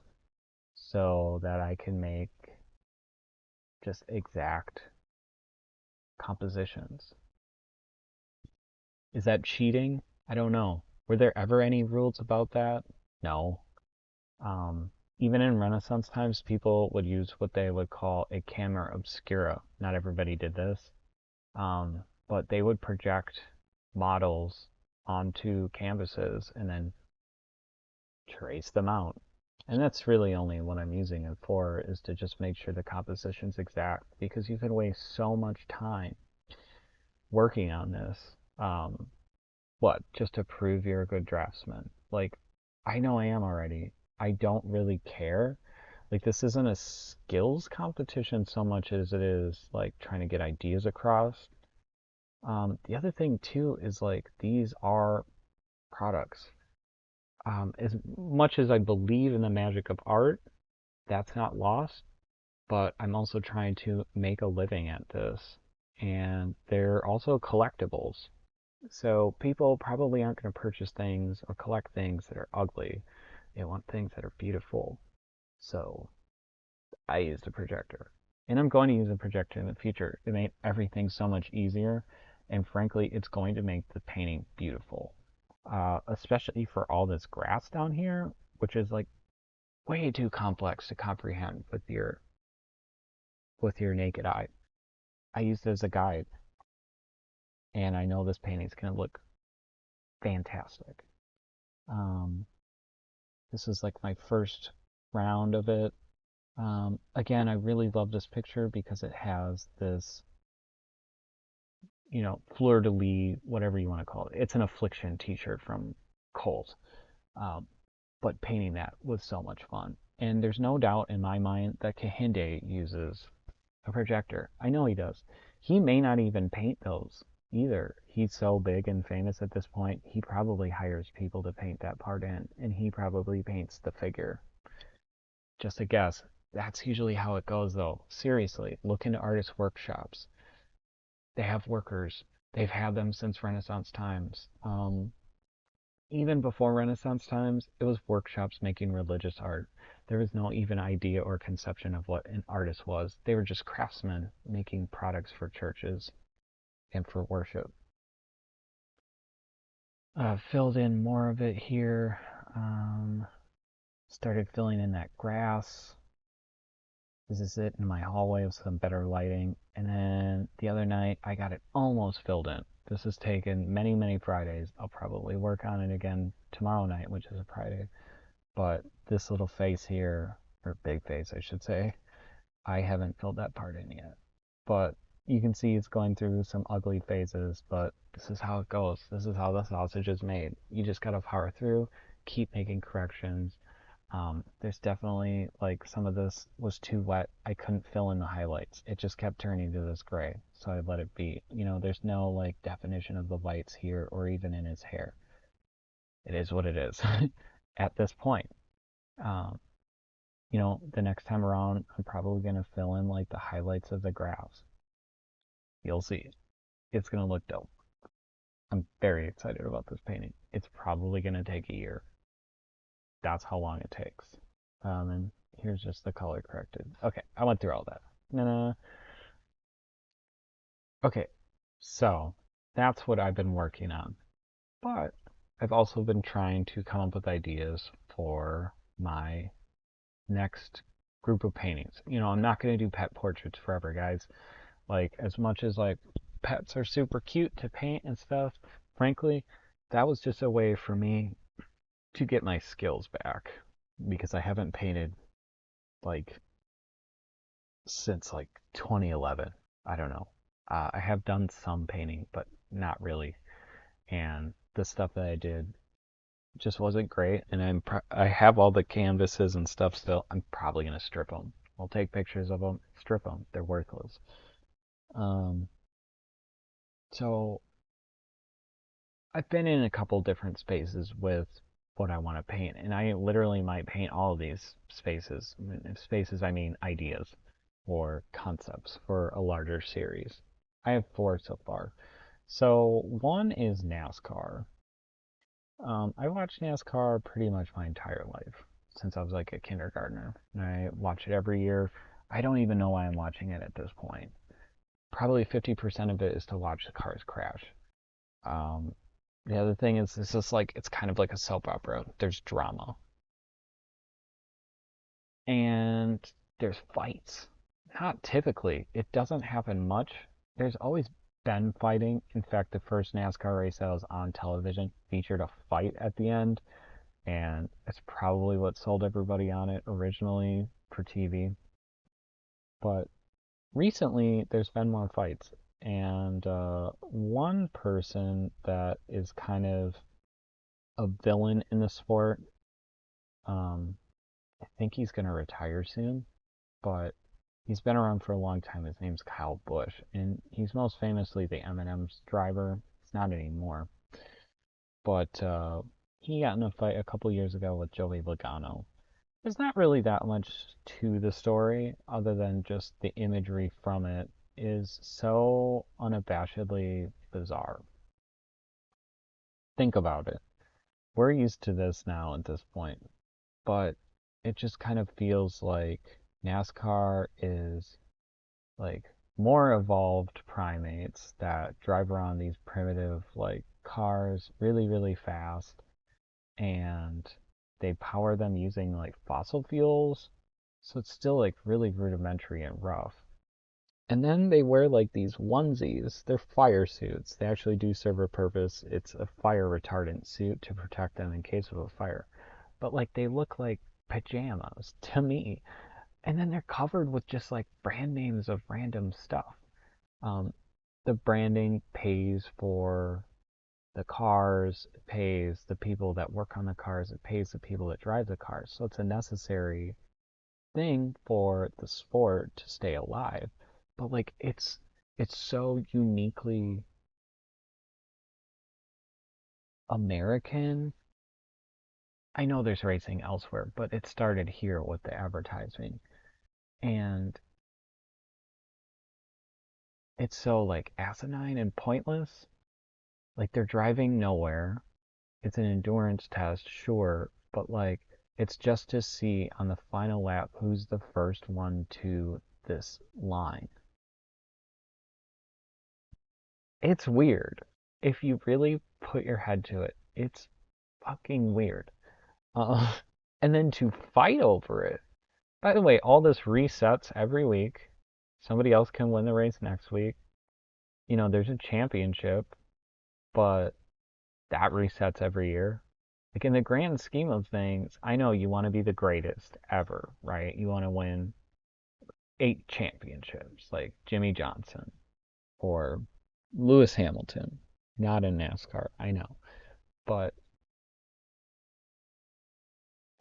so that I can make just exact compositions. Is that cheating? I don't know. Were there ever any rules about that? No. Even in Renaissance times, people would use what they would call a camera obscura. Not everybody did this. But they would project models onto canvases and then trace them out. And that's really only what I'm using it for, is to just make sure the composition's exact, because you can waste so much time working on this. What? Just to prove you're a good draftsman. Like, I know I am already. I don't really care. Like, this isn't a skills competition so much as it is like trying to get ideas across. The other thing too is like these are products. As much as I believe in the magic of art, that's not lost. But I'm also trying to make a living at this, and they're also collectibles. So people probably aren't going to purchase things or collect things that are ugly. They want things that are beautiful. So I used a projector. And I'm going to use a projector in the future. It made everything so much easier. And frankly, it's going to make the painting beautiful. Especially for all this grass down here, which is like way too complex to comprehend with your naked eye. I used it as a guide, and I know this painting's going to look fantastic. Um, this is like my first round of it. Again, I really love this picture because it has this, fleur de lis, whatever you want to call it. It's an Affliction t-shirt from Colt. Um, but painting that was so much fun. And there's no doubt in my mind that Kehinde uses a projector. I know he does. He may not even paint those either. He's so big and famous at this point, he probably hires people to paint that part in, and he probably paints the figure. Just a guess. That's usually how it goes, though. Seriously, look into artist workshops. They have workers. They've had them since Renaissance times. Even before Renaissance times, it was workshops making religious art. There was no even idea or conception of what an artist was. They were just craftsmen making products for churches and for worship. Filled in more of it here. Started filling in that grass. This is it in my hallway with some better lighting. And then the other night, I got it almost filled in. This has taken many, many Fridays. I'll probably work on it again tomorrow night, which is a Friday. But this little face here, or big face, I should say, I haven't filled that part in yet. But you can see it's going through some ugly phases, but this is how it goes. This is how the sausage is made. You just gotta power through, keep making corrections. There's definitely, like, some of this was too wet. I couldn't fill in the highlights. It just kept turning to this gray, so I let it be. There's no, like, definition of the whites here or even in his hair. It is what it is at this point. Um, the next time around, I'm probably going to fill in like the highlights of the graphs. You'll see. It's going to look dope. I'm very excited about this painting. It's probably going to take a year. That's how long it takes. And here's just the color corrected. Okay, I went through all that. Nah. Okay, so that's what I've been working on. But I've also been trying to come up with ideas for my next group of paintings. I'm not going to do pet portraits forever, guys. Like, as much as like pets are super cute to paint and stuff, frankly, that was just a way for me to get my skills back because I haven't painted like since like 2011. I don't know. I have done some painting, but not really. And the stuff that I did just wasn't great. And I have all the canvases and stuff still. I'm probably gonna strip them. I'll take pictures of them, strip them. They're worthless. Um, so I've been in a couple different spaces with what I want to paint, and I literally might paint all of these spaces. Spaces, I mean ideas or concepts for a larger series. I have 4 so far. So one is NASCAR. I watched NASCAR pretty much my entire life since I was like a kindergartner. And I watch it every year. I don't even know why I'm watching it at this point. Probably 50% of it is to watch the cars crash. Um, the other thing is, it's just like, it's kind of like a soap opera. There's drama. And there's fights. Not typically. It doesn't happen much. There's always been fighting. In fact, the first NASCAR race that was on television featured a fight at the end. and it's probably what sold everybody on it originally for TV. But recently, there's been more fights, and one person that is kind of a villain in the sport, um, I think he's going to retire soon, but he's been around for a long time. His name's Kyle Busch, and he's most famously the M&M's driver. It's not anymore, but he got in a fight a couple years ago with Joey Logano. There's not really that much to the story other than just the imagery from it is so unabashedly bizarre. Think about it. We're used to this now at this point, but it just kind of feels like NASCAR is like more evolved primates that drive around these primitive like cars really, really fast, and they power them using like fossil fuels. So it's still like really rudimentary and rough. And then they wear like these onesies. They're fire suits. They actually do serve a purpose. It's a fire retardant suit to protect them in case of a fire. But like they look like pajamas to me. And then they're covered with just like brand names of random stuff. Um, the branding pays for the cars, it pays the people that work on the cars, it pays the people that drive the cars. So it's a necessary thing for the sport to stay alive. But like it's so uniquely American. I know there's racing elsewhere, but it started here with the advertising. And it's so like asinine and pointless. Like they're driving nowhere. It's an endurance test, sure, but like it's just to see on the final lap who's the first one to this line. It's weird. If you really put your head to it, it's fucking weird. Uh, and then to fight over it. By the way, all this resets every week. Somebody else can win the race next week. You know, there's a championship, but that resets every year. Like in the grand scheme of things, I know you want to be the greatest ever, right? You want to win 8 championships like Jimmy Johnson or Lewis Hamilton. Not in NASCAR, I know. But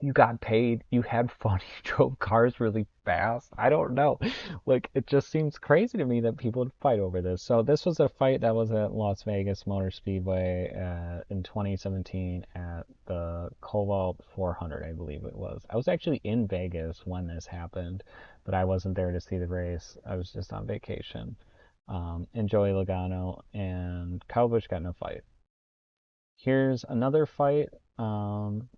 you got paid, you had fun, you drove cars really fast. I don't know. Like, it just seems crazy to me that people would fight over this. So, this was a fight that was at Las Vegas Motor Speedway in 2017 at the Cobalt 400, I believe it was. I was actually in Vegas when this happened, but I wasn't there to see the race. I was just on vacation. And Joey Logano and Kyle Busch got in a fight. Here's another fight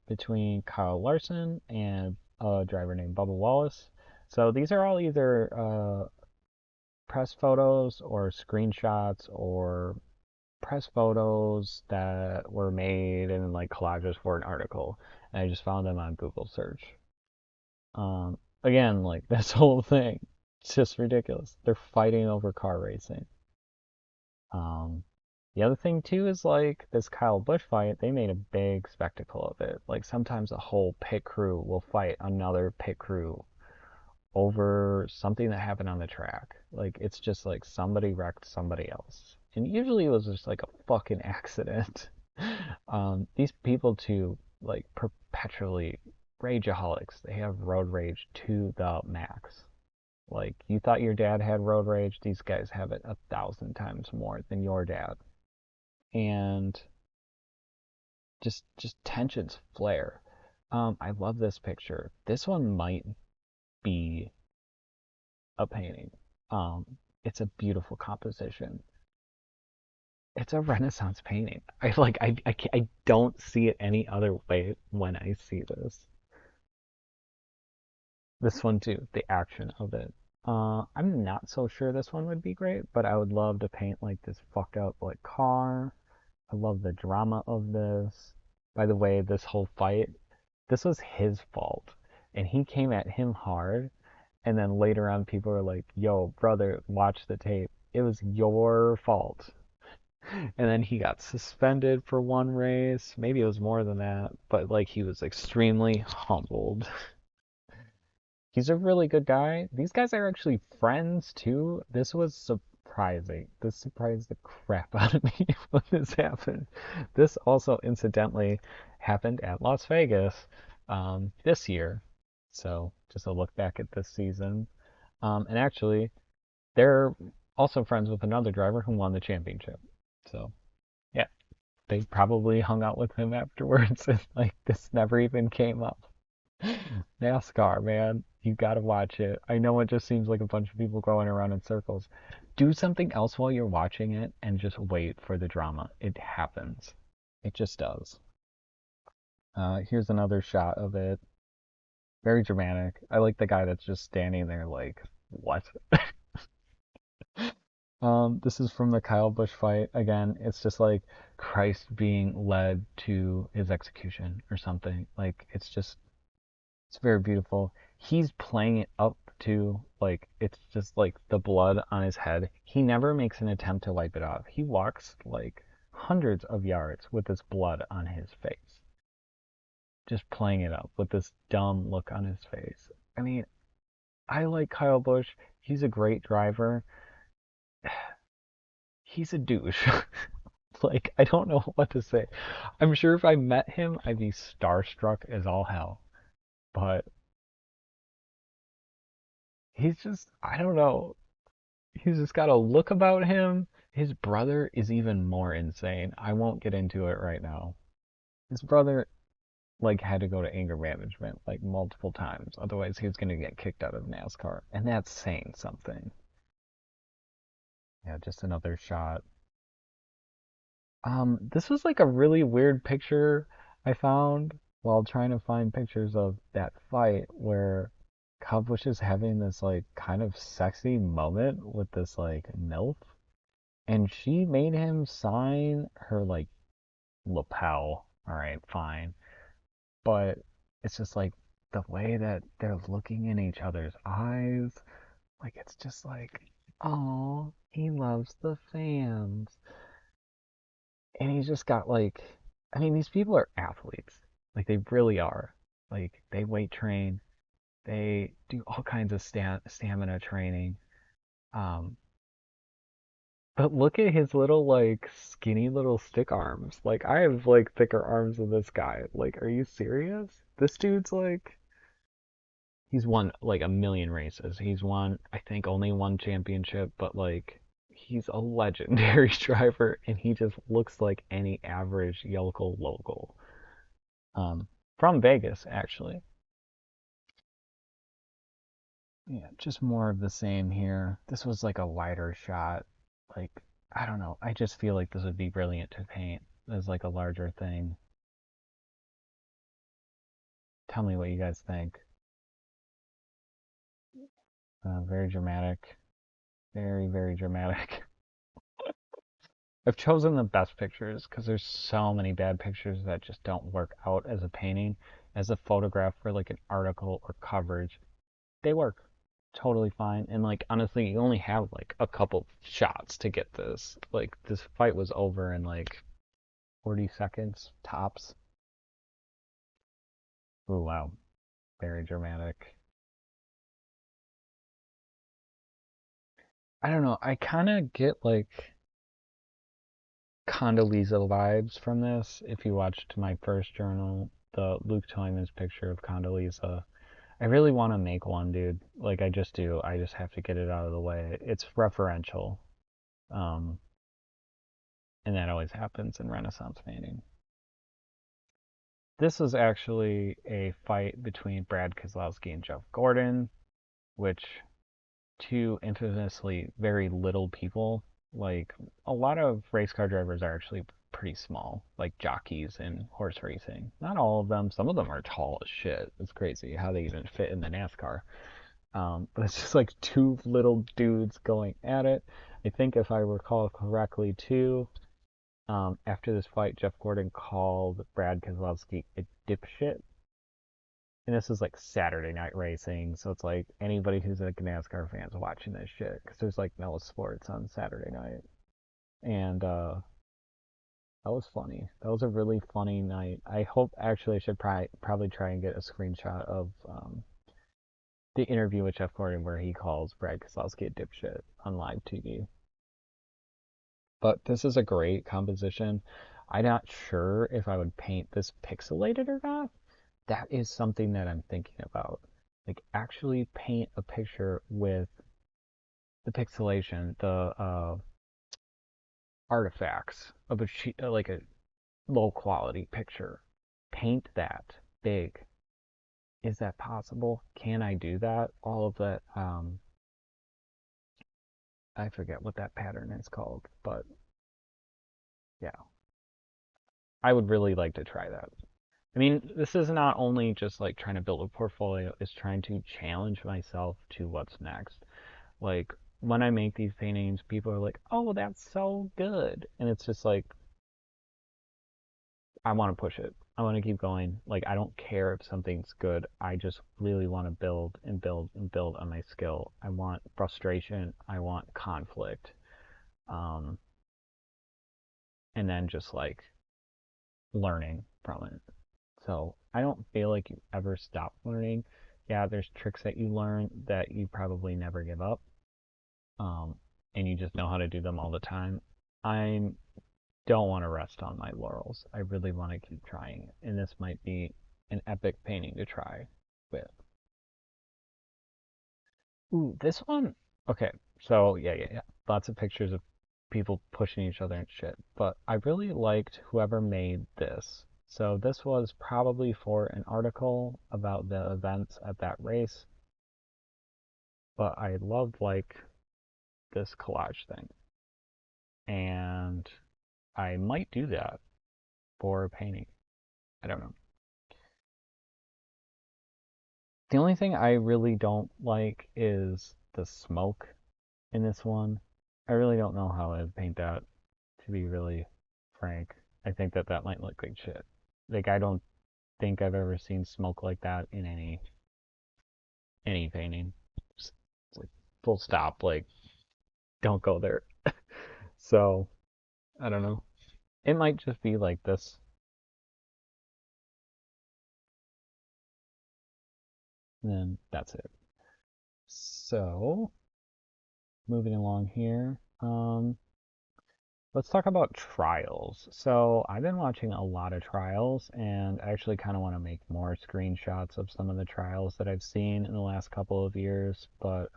between Kyle Larson and a driver named Bubba Wallace. So these are all either press photos or screenshots or press photos that were made and like collages for an article. And I just found them on Google search. Again, like this whole thing, it's just ridiculous. They're fighting over car racing. Um, the other thing too is like this Kyle Busch fight, they made a big spectacle of it. Like sometimes a whole pit crew will fight another pit crew over something that happened on the track. Like it's just like somebody wrecked somebody else. And usually it was just like a fucking accident. These people too, like perpetually rageaholics. They have road rage to the max. Like, you thought your dad had road rage, these guys have it 1,000 times more than your dad. And just tensions flare. I love this picture. This one might be a painting. It's a beautiful composition. It's a Renaissance painting. I don't see it any other way when I see this. This one too, the action of it. I'm not so sure this one would be great, but I would love to paint like this fucked up like car. I love the drama of this. By the way, this whole fight, this was his fault. And he came at him hard. And then later on, people were like, yo, brother, watch the tape. It was your fault. And then he got suspended for one race. Maybe it was more than that, but like he was extremely humbled. He's a really good guy. These guys are actually friends too. This was surprising. This surprised the crap out of me when this happened. This also incidentally happened at Las Vegas this year. So just a look back at this season. And actually, they're also friends with another driver who won the championship. So yeah, they probably hung out with him afterwards, and like this never even came up. NASCAR, man. You gotta watch it. I know it just seems like a bunch of people going around in circles. Do something else while you're watching it and just wait for the drama. It happens. It just does. Here's another shot of it. Very dramatic. I like the guy that's just standing there like, what? This is from the Kyle Busch fight. Again, it's just like Christ being led to his execution or something. Like, it's very beautiful. He's playing it up to like it's just like the blood on his head. He never makes an attempt to wipe it off. He walks like hundreds of yards with this blood on his face. Just playing it up with this dumb look on his face. I mean, I like Kyle Busch. He's a great driver. He's a douche. Like, I don't know what to say. I'm sure if I met him, I'd be starstruck as all hell. But he's just, I don't know. He's just got a look about him. His brother is even more insane. I won't get into it right now. His brother like had to go to anger management like multiple times. Otherwise he was gonna get kicked out of NASCAR. And that's saying something. Yeah, just another shot. This was like a really weird picture I found while trying to find pictures of that fight where Kyle Busch is having this like kind of sexy moment with this like MILF. And she made him sign her like lapel. All right, fine. But it's just like the way that they're looking in each other's eyes. Like it's just like, oh, he loves the fans. And he's just got like, I mean, these people are athletes. Like they really are. Like they weight train. They do all kinds of stamina training. Um, But look at his little like skinny little stick arms. Like I have like thicker arms than this guy. Like, are you serious? This dude's like he's won like a million races. He's won I think only one championship, but like he's a legendary driver and he just looks like any average yokel local. Um from Vegas actually. Yeah, just more of the same here. This was like a wider shot. Like, I don't know. I just feel like this would be brilliant to paint as like a larger thing. Tell me what you guys think. Very dramatic. Very, very dramatic. I've chosen the best pictures because there's so many bad pictures that just don't work out as a painting. As a photograph for like an article or coverage, they work totally fine. And like honestly, you only have like a couple shots to get this. Like this fight was over in like 40 seconds tops. Oh wow, very dramatic. I don't know. I kind of get like Condoleezza vibes from this. If you watched my first journal, the Luke Toyman's picture of Condoleezza, I really want to make one, dude. Like I just do. I just have to get it out of the way. It's referential, um, and that always happens in Renaissance painting. This is actually a fight between Brad Keselowski and Jeff Gordon, which two infamously very little people. Like a lot of race car drivers are actually pretty small, like jockeys in horse racing. Not all of them. Some of them are tall as shit. It's crazy how they even fit in the NASCAR. But it's just like two little dudes going at it. I think if I recall correctly, too, after this fight, Jeff Gordon called Brad Keselowski a dipshit, and this is like Saturday night racing, so it's like anybody who's like a NASCAR fan's watching this shit because there's like no sports on Saturday night. And That was funny. That was a really funny night. I hope actually I should probably try and get a screenshot of the interview with Jeff Gordon where he calls Brad Keselowski a dipshit on live TV. But this is a great composition. I'm not sure if I would paint this pixelated or not. That is something that I'm thinking about. Like actually paint a picture with the pixelation, the artifacts of like a low quality picture. Paint that big. Is that possible? Can I do that? All of that. I forget what that pattern is called, but yeah, I would really like to try that. I mean, this is not only just like trying to build a portfolio, it's trying to challenge myself to what's next. Like when I make these paintings, people are like, "Oh, that's so good." And it's just like I want to push it. I want to keep going. Like I don't care if something's good. I just really want to build and build and build on my skill. I want frustration, I want conflict. Um and then just like learning from it. So I don't feel like you ever stop learning. Yeah, there's tricks that you learn that you probably never give up, um, and you just know how to do them all the time. I don't want to rest on my laurels. I really want to keep trying, and this might be an epic painting to try with. Ooh, this one. Okay, so yeah. Lots of pictures of people pushing each other and shit. But I really liked whoever made this. So this was probably for an article about the events at that race. But I loved like this collage thing. And I might do that for a painting. I don't know. The only thing I really don't like is the smoke in this one. I really don't know how I'd paint that, to be really frank. I think that that might look like shit. Like I don't think I've ever seen smoke like that in any painting. Just, like full stop. Like don't go there. So I don't know. It might just be like this. And then that's it. So moving along here. Let's talk about trials. So I've been watching a lot of trials, and I actually kind of want to make more screenshots of some of the trials that I've seen in the last couple of years. But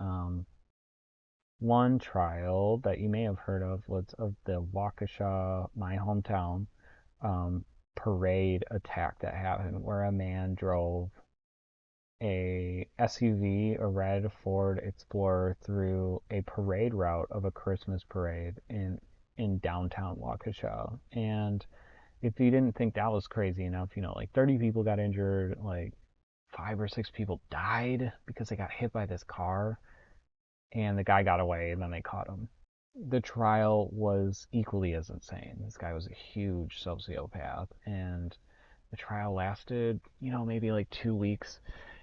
one trial that you may have heard of was of the Waukesha, my hometown, um, parade attack that happened, where a man drove a SUV, a red Ford Explorer, through a parade route of a Christmas parade in downtown Waukesha. And if you didn't think that was crazy enough, like 30 people got injured, like 5 or 6 people died because they got hit by this car, and the guy got away, and then they caught him. The trial was equally as insane. This guy was a huge sociopath, and the trial lasted, maybe like 2 weeks,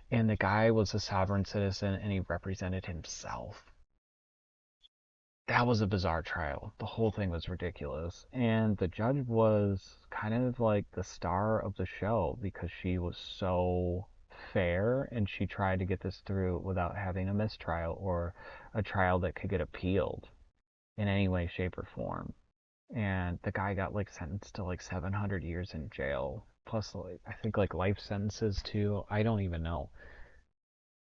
and the guy was a sovereign citizen and he represented himself. That was a bizarre trial. The whole thing was ridiculous. And the judge was kind of like the star of the show because she was so fair and she tried to get this through without having a mistrial or a trial that could get appealed in any way, shape, or form. And the guy got like sentenced to like 700 years in jail. Plus, like, I think like life sentences too. I don't even know.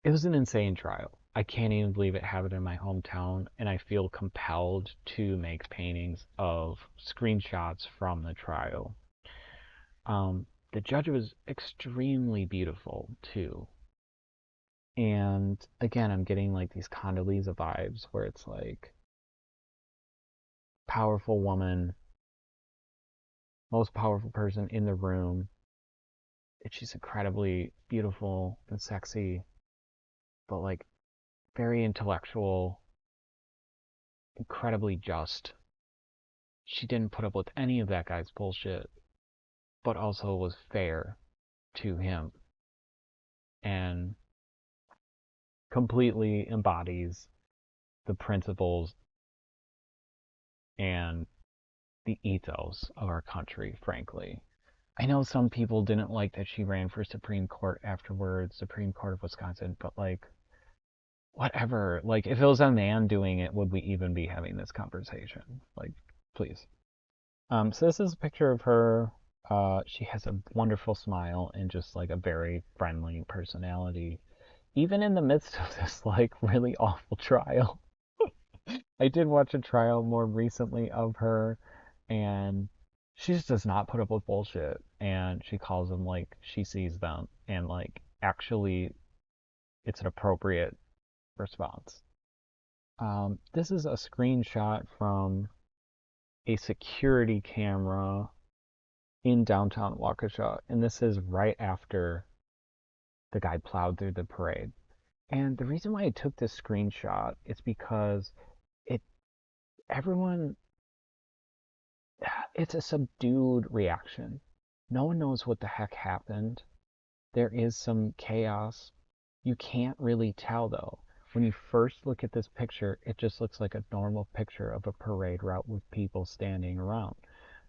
It was an insane trial. I can't even believe it happened in my hometown, and I feel compelled to make paintings of screenshots from the trial. The judge was extremely beautiful too. And again, I'm getting like these Condoleezza vibes where it's like powerful woman, most powerful person in the room. And she's incredibly beautiful and sexy, but like very intellectual, incredibly just. She didn't put up with any of that guy's bullshit, but also was fair to him and completely embodies the principles and the ethos of our country, frankly. I know some people didn't like that she ran for Supreme Court afterwards, Supreme Court of Wisconsin, but like, whatever. Like, if it was a man doing it, would we even be having this conversation? Like, please. So this is a picture of her. She has a wonderful smile and just like a very friendly personality, even in the midst of this like really awful trial. I did watch a trial more recently of her, and she just does not put up with bullshit. And she calls them like she sees them, and like actually, it's an appropriate response. This is a screenshot from a security camera in downtown Waukesha, and this is right after the guy plowed through the parade. And the reason why I took this screenshot is because it everyone it's a subdued reaction. No one knows what the heck happened. There is some chaos. You can't really tell though. When you first look at this picture, it just looks like a normal picture of a parade route with people standing around.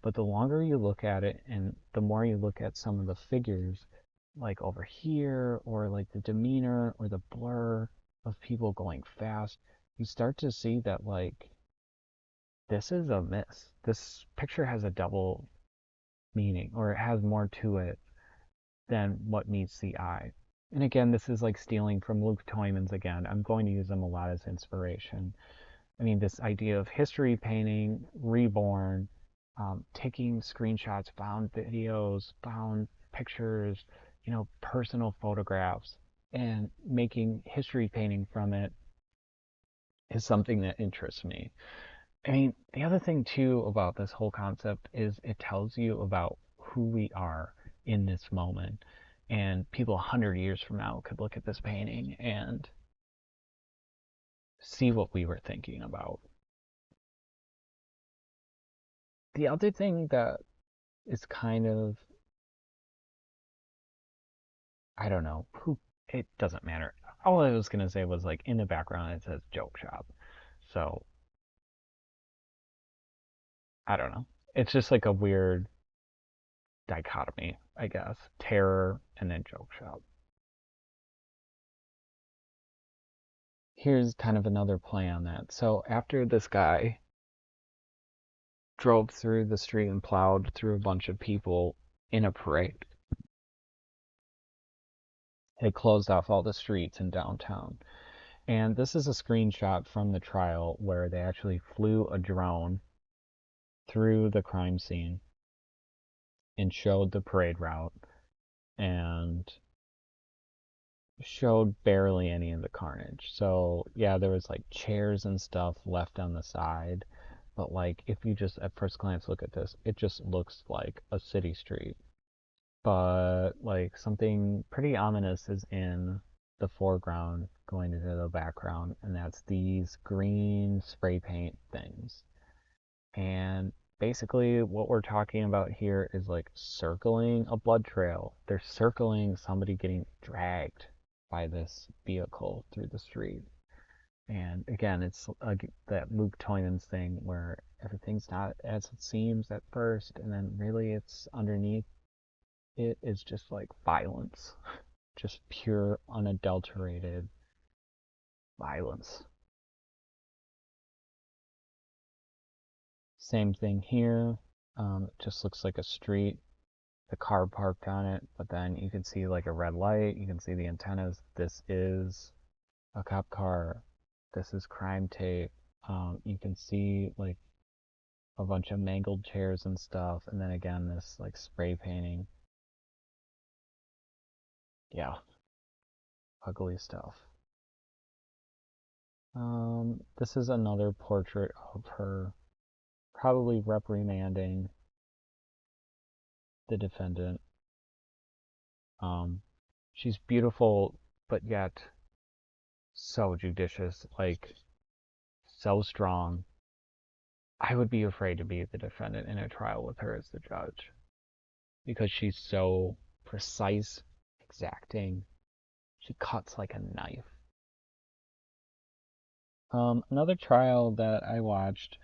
But the longer you look at it and the more you look at some of the figures, like over here, or like the demeanor or the blur of people going fast, you start to see that like this is a miss. This picture has a double meaning, or it has more to it than what meets the eye. And again, this is like stealing from Luke Toyman's again. I'm going to use them a lot as inspiration. I mean, this idea of history painting, reborn, taking screenshots, found videos, found pictures, personal photographs, and making history painting from it is something that interests me. I mean, the other thing too about this whole concept is it tells you about who we are in this moment. And people 100 years from now could look at this painting and see what we were thinking about. The other thing that is kind of, I don't know, it doesn't matter. All I was going to say was like in the background it says joke shop. So, I don't know. It's just like a weird dichotomy, I guess. Terror and then joke shop. Here's kind of another play on that. So after this guy drove through the street and plowed through a bunch of people in a parade, they closed off all the streets in downtown. And this is a screenshot from the trial where they actually flew a drone through the crime scene and showed the parade route and showed barely any of the carnage. So, yeah, there was like chairs and stuff left on the side, but like if you just at first glance look at this, it just looks like a city street. But like something pretty ominous is in the foreground going into the background, and that's these green spray paint things. And basically what we're talking about here is like circling a blood trail. They're circling somebody getting dragged by this vehicle through the street. And again, it's that Luke Toyman's thing where everything's not as it seems at first, and then really it's underneath it is just like violence, just pure, unadulterated violence. Same thing here. It just looks like a street, the car parked on it, but then you can see like a red light, you can see the antennas. This is a cop car. This is crime tape. You can see like a bunch of mangled chairs and stuff, and then again this like spray painting. Yeah, ugly stuff. This is another portrait of her, probably reprimanding the defendant. Um, she's beautiful, but yet so judicious, like so strong. I would be afraid to be the defendant in a trial with her as the judge because she's so precise, exacting. She cuts like a knife. Another trial that I watched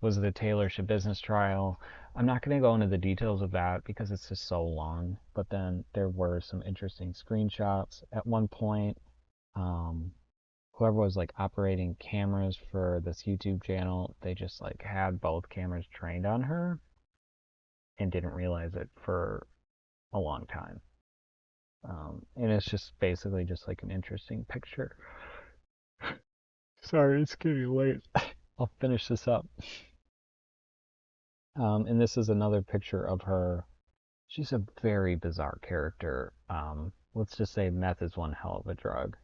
was the Taylor business trial. I'm not going to go into the details of that because it's just so long. But then there were some interesting screenshots. At one point, um, whoever was like operating cameras for this YouTube channel, they just like had both cameras trained on her and didn't realize it for a long time. And it's just basically just like an interesting picture. Sorry, it's getting late. I'll finish this up. And this is another picture of her. She's a very bizarre character. Let's just say meth is one hell of a drug.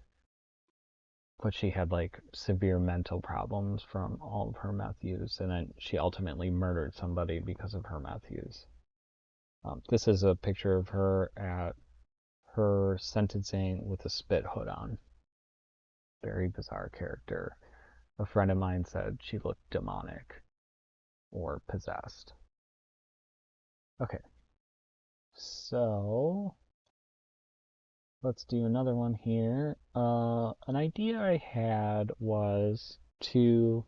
But she had like severe mental problems from all of her meth use, and then she ultimately murdered somebody because of her meth use. This is a picture of her at her sentencing with a spit hood on. Very bizarre character. A friend of mine said she looked demonic or possessed. Okay, so let's do another one here. An idea I had was to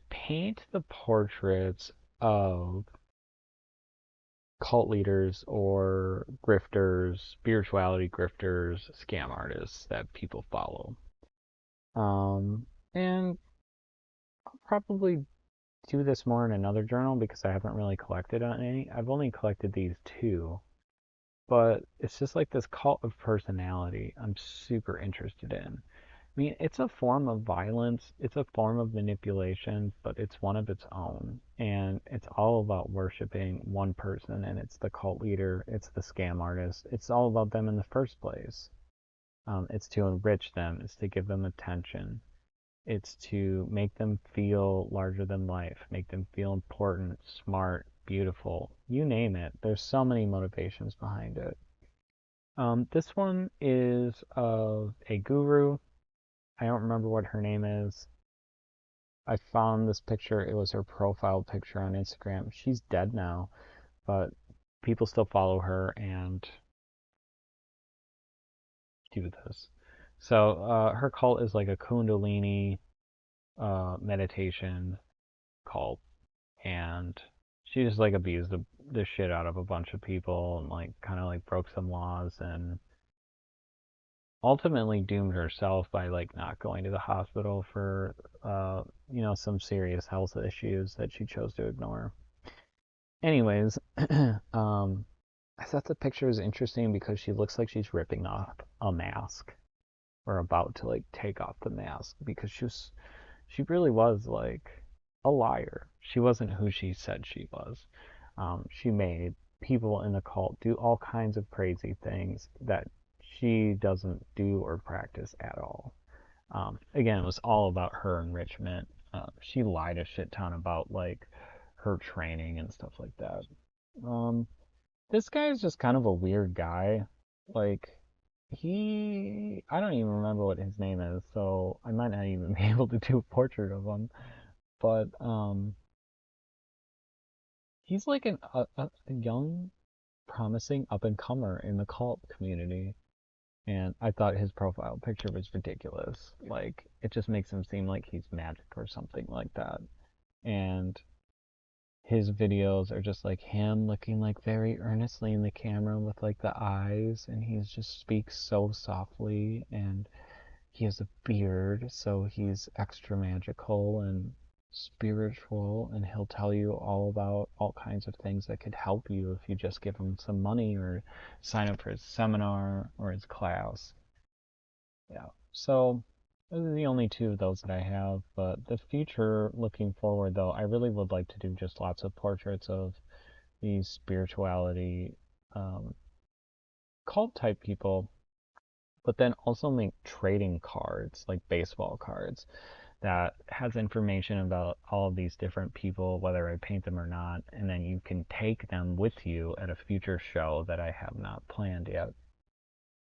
paint the portraits of cult leaders or grifters, spirituality grifters, scam artists that people follow. And I'll probably do this more in another journal because I haven't really collected on any. I've only collected these two, but it's just like this cult of personality I'm super interested in. I mean, it's a form of violence, it's a form of manipulation, but it's one of its own. And it's all about worshiping one person, and it's the cult leader, it's the scam artist. It's all about them in the first place. It's to enrich them, it's to give them attention, it's to make them feel larger than life, make them feel important, smart, beautiful, you name it. There's so many motivations behind it. This one is of a guru. I don't remember what her name is. I found this picture. It was her profile picture on Instagram. She's dead now, but people still follow her and do this. So her cult is like a Kundalini meditation cult, and she just like abused the shit out of a bunch of people and like kind of like broke some laws and ultimately doomed herself by like not going to the hospital for some serious health issues that she chose to ignore. Anyways, I thought the picture was interesting because she looks like she's ripping off a mask or about to like take off the mask because she really was like a liar. She wasn't who she said she was. She made people in the cult do all kinds of crazy things that she doesn't do or practice at all. Again, it was all about her enrichment. She lied a shit ton about like her training and stuff like that. Um, this guy is just kind of a weird guy. Like I don't even remember what his name is, so I might not even be able to do a portrait of him. But he's like a young, promising up and comer in the cult community. And I thought his profile picture was ridiculous. Like, it just makes him seem like he's magic or something like that. And his videos are just like him looking like very earnestly in the camera with like the eyes, and he just speaks so softly, and he has a beard, so he's extra magical and spiritual, and he'll tell you all about all kinds of things that could help you if you just give him some money or sign up for his seminar or his class. Yeah. So those are the only two of those that I have. But the future, looking forward, though, I really would like to do just lots of portraits of these spirituality um, cult type people, but then also make trading cards, like baseball cards, that has information about all of these different people, whether I paint them or not, and then you can take them with you at a future show that I have not planned yet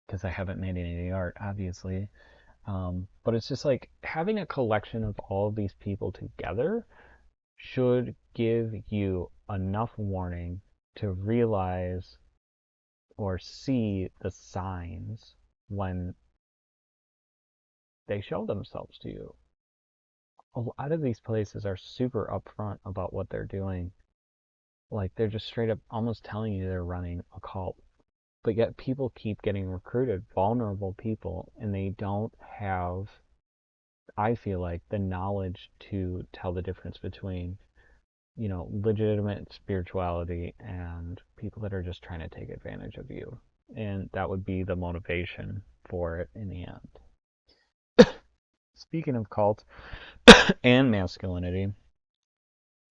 because I haven't made any of the art, obviously. But it's just like having a collection of all of these people together should give you enough warning to realize or see the signs when they show themselves to you. a lot of these places are super upfront about what they're doing. Like they're just straight up almost telling you they're running a cult. But yet people keep getting recruited, vulnerable people, and they don't have, I feel like, the knowledge to tell the difference between, legitimate spirituality and people that are just trying to take advantage of you. And that would be the motivation for it in the end. Speaking of cult and masculinity,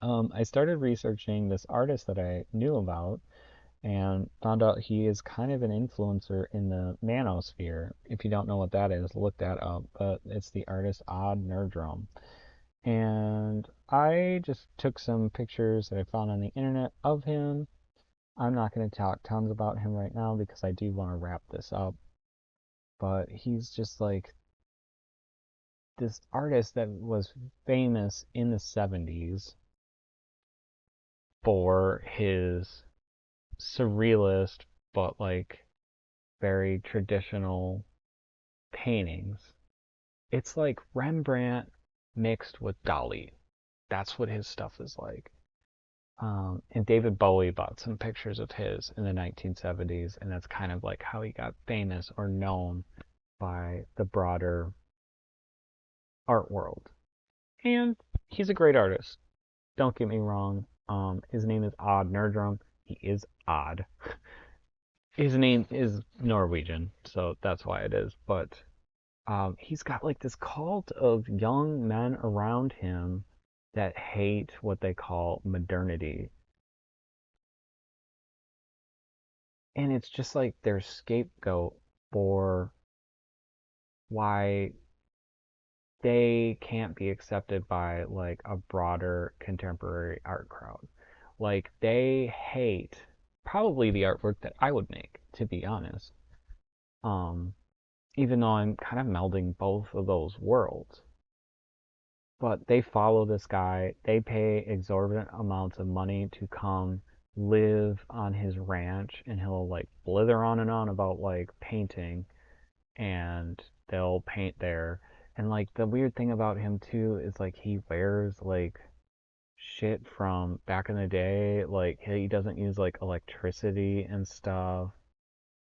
I started researching this artist that I knew about and found out he is kind of an influencer in the manosphere. If you don't know what that is, look that up. But it's the artist Odd Nerdrum. And I just took some pictures that I found on the internet of him. I'm not going to talk tons about him right now because I do want to wrap this up. But he's just like this artist that was famous in the 70s for his surrealist but like very traditional paintings. It's like Rembrandt mixed with Dali. That's what his stuff is like. And David Bowie bought some pictures of his in the 1970s, and that's kind of like how he got famous or known by the broader art world. And he's a great artist. Don't get me wrong. His name is Odd Nerdrum. He is odd. His name is Norwegian, so that's why it is. But he's got like this cult of young men around him that hate what they call modernity. And it's just like their scapegoat for why they can't be accepted by like a broader contemporary art crowd. Like they hate probably the artwork that I would make, to be honest. Um, Even though I'm kind of melding both of those worlds. But they follow this guy. They pay exorbitant amounts of money to come live on his ranch, and he'll like blither on and on about like painting, and they'll paint there. And like the weird thing about him too is like he wears like shit from back in the day. Like he doesn't use like electricity and stuff.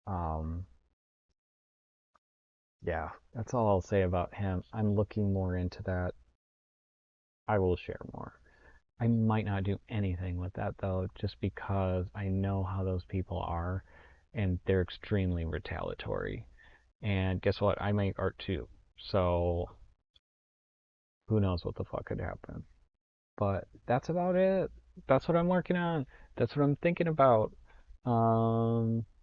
Um, yeah, that's all I'll say about him. I'm looking more into that. I will share more. I might not do anything with that though, just because I know how those people are and they're extremely retaliatory. And guess what? I make art too. So who knows what the fuck could happen. But that's about it. That's what I'm working on. That's what I'm thinking about.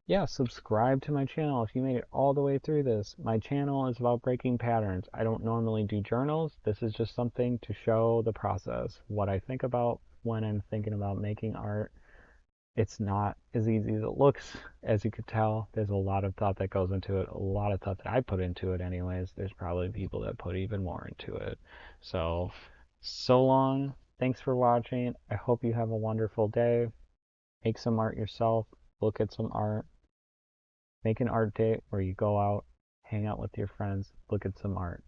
Yeah, subscribe to my channel if you made it all the way through this. My channel is about breaking patterns. I don't normally do journals. This is just something to show the process, what I think about when I'm thinking about making art. It's not as easy as it looks, as you could tell. There's a lot of thought that goes into it, a lot of thought that I put into it anyways. There's probably people that put even more into it. So long. Thanks for watching. I hope you have a wonderful day. Make some art yourself. Look at some art. Make an art date where you go out, hang out with your friends, look at some art.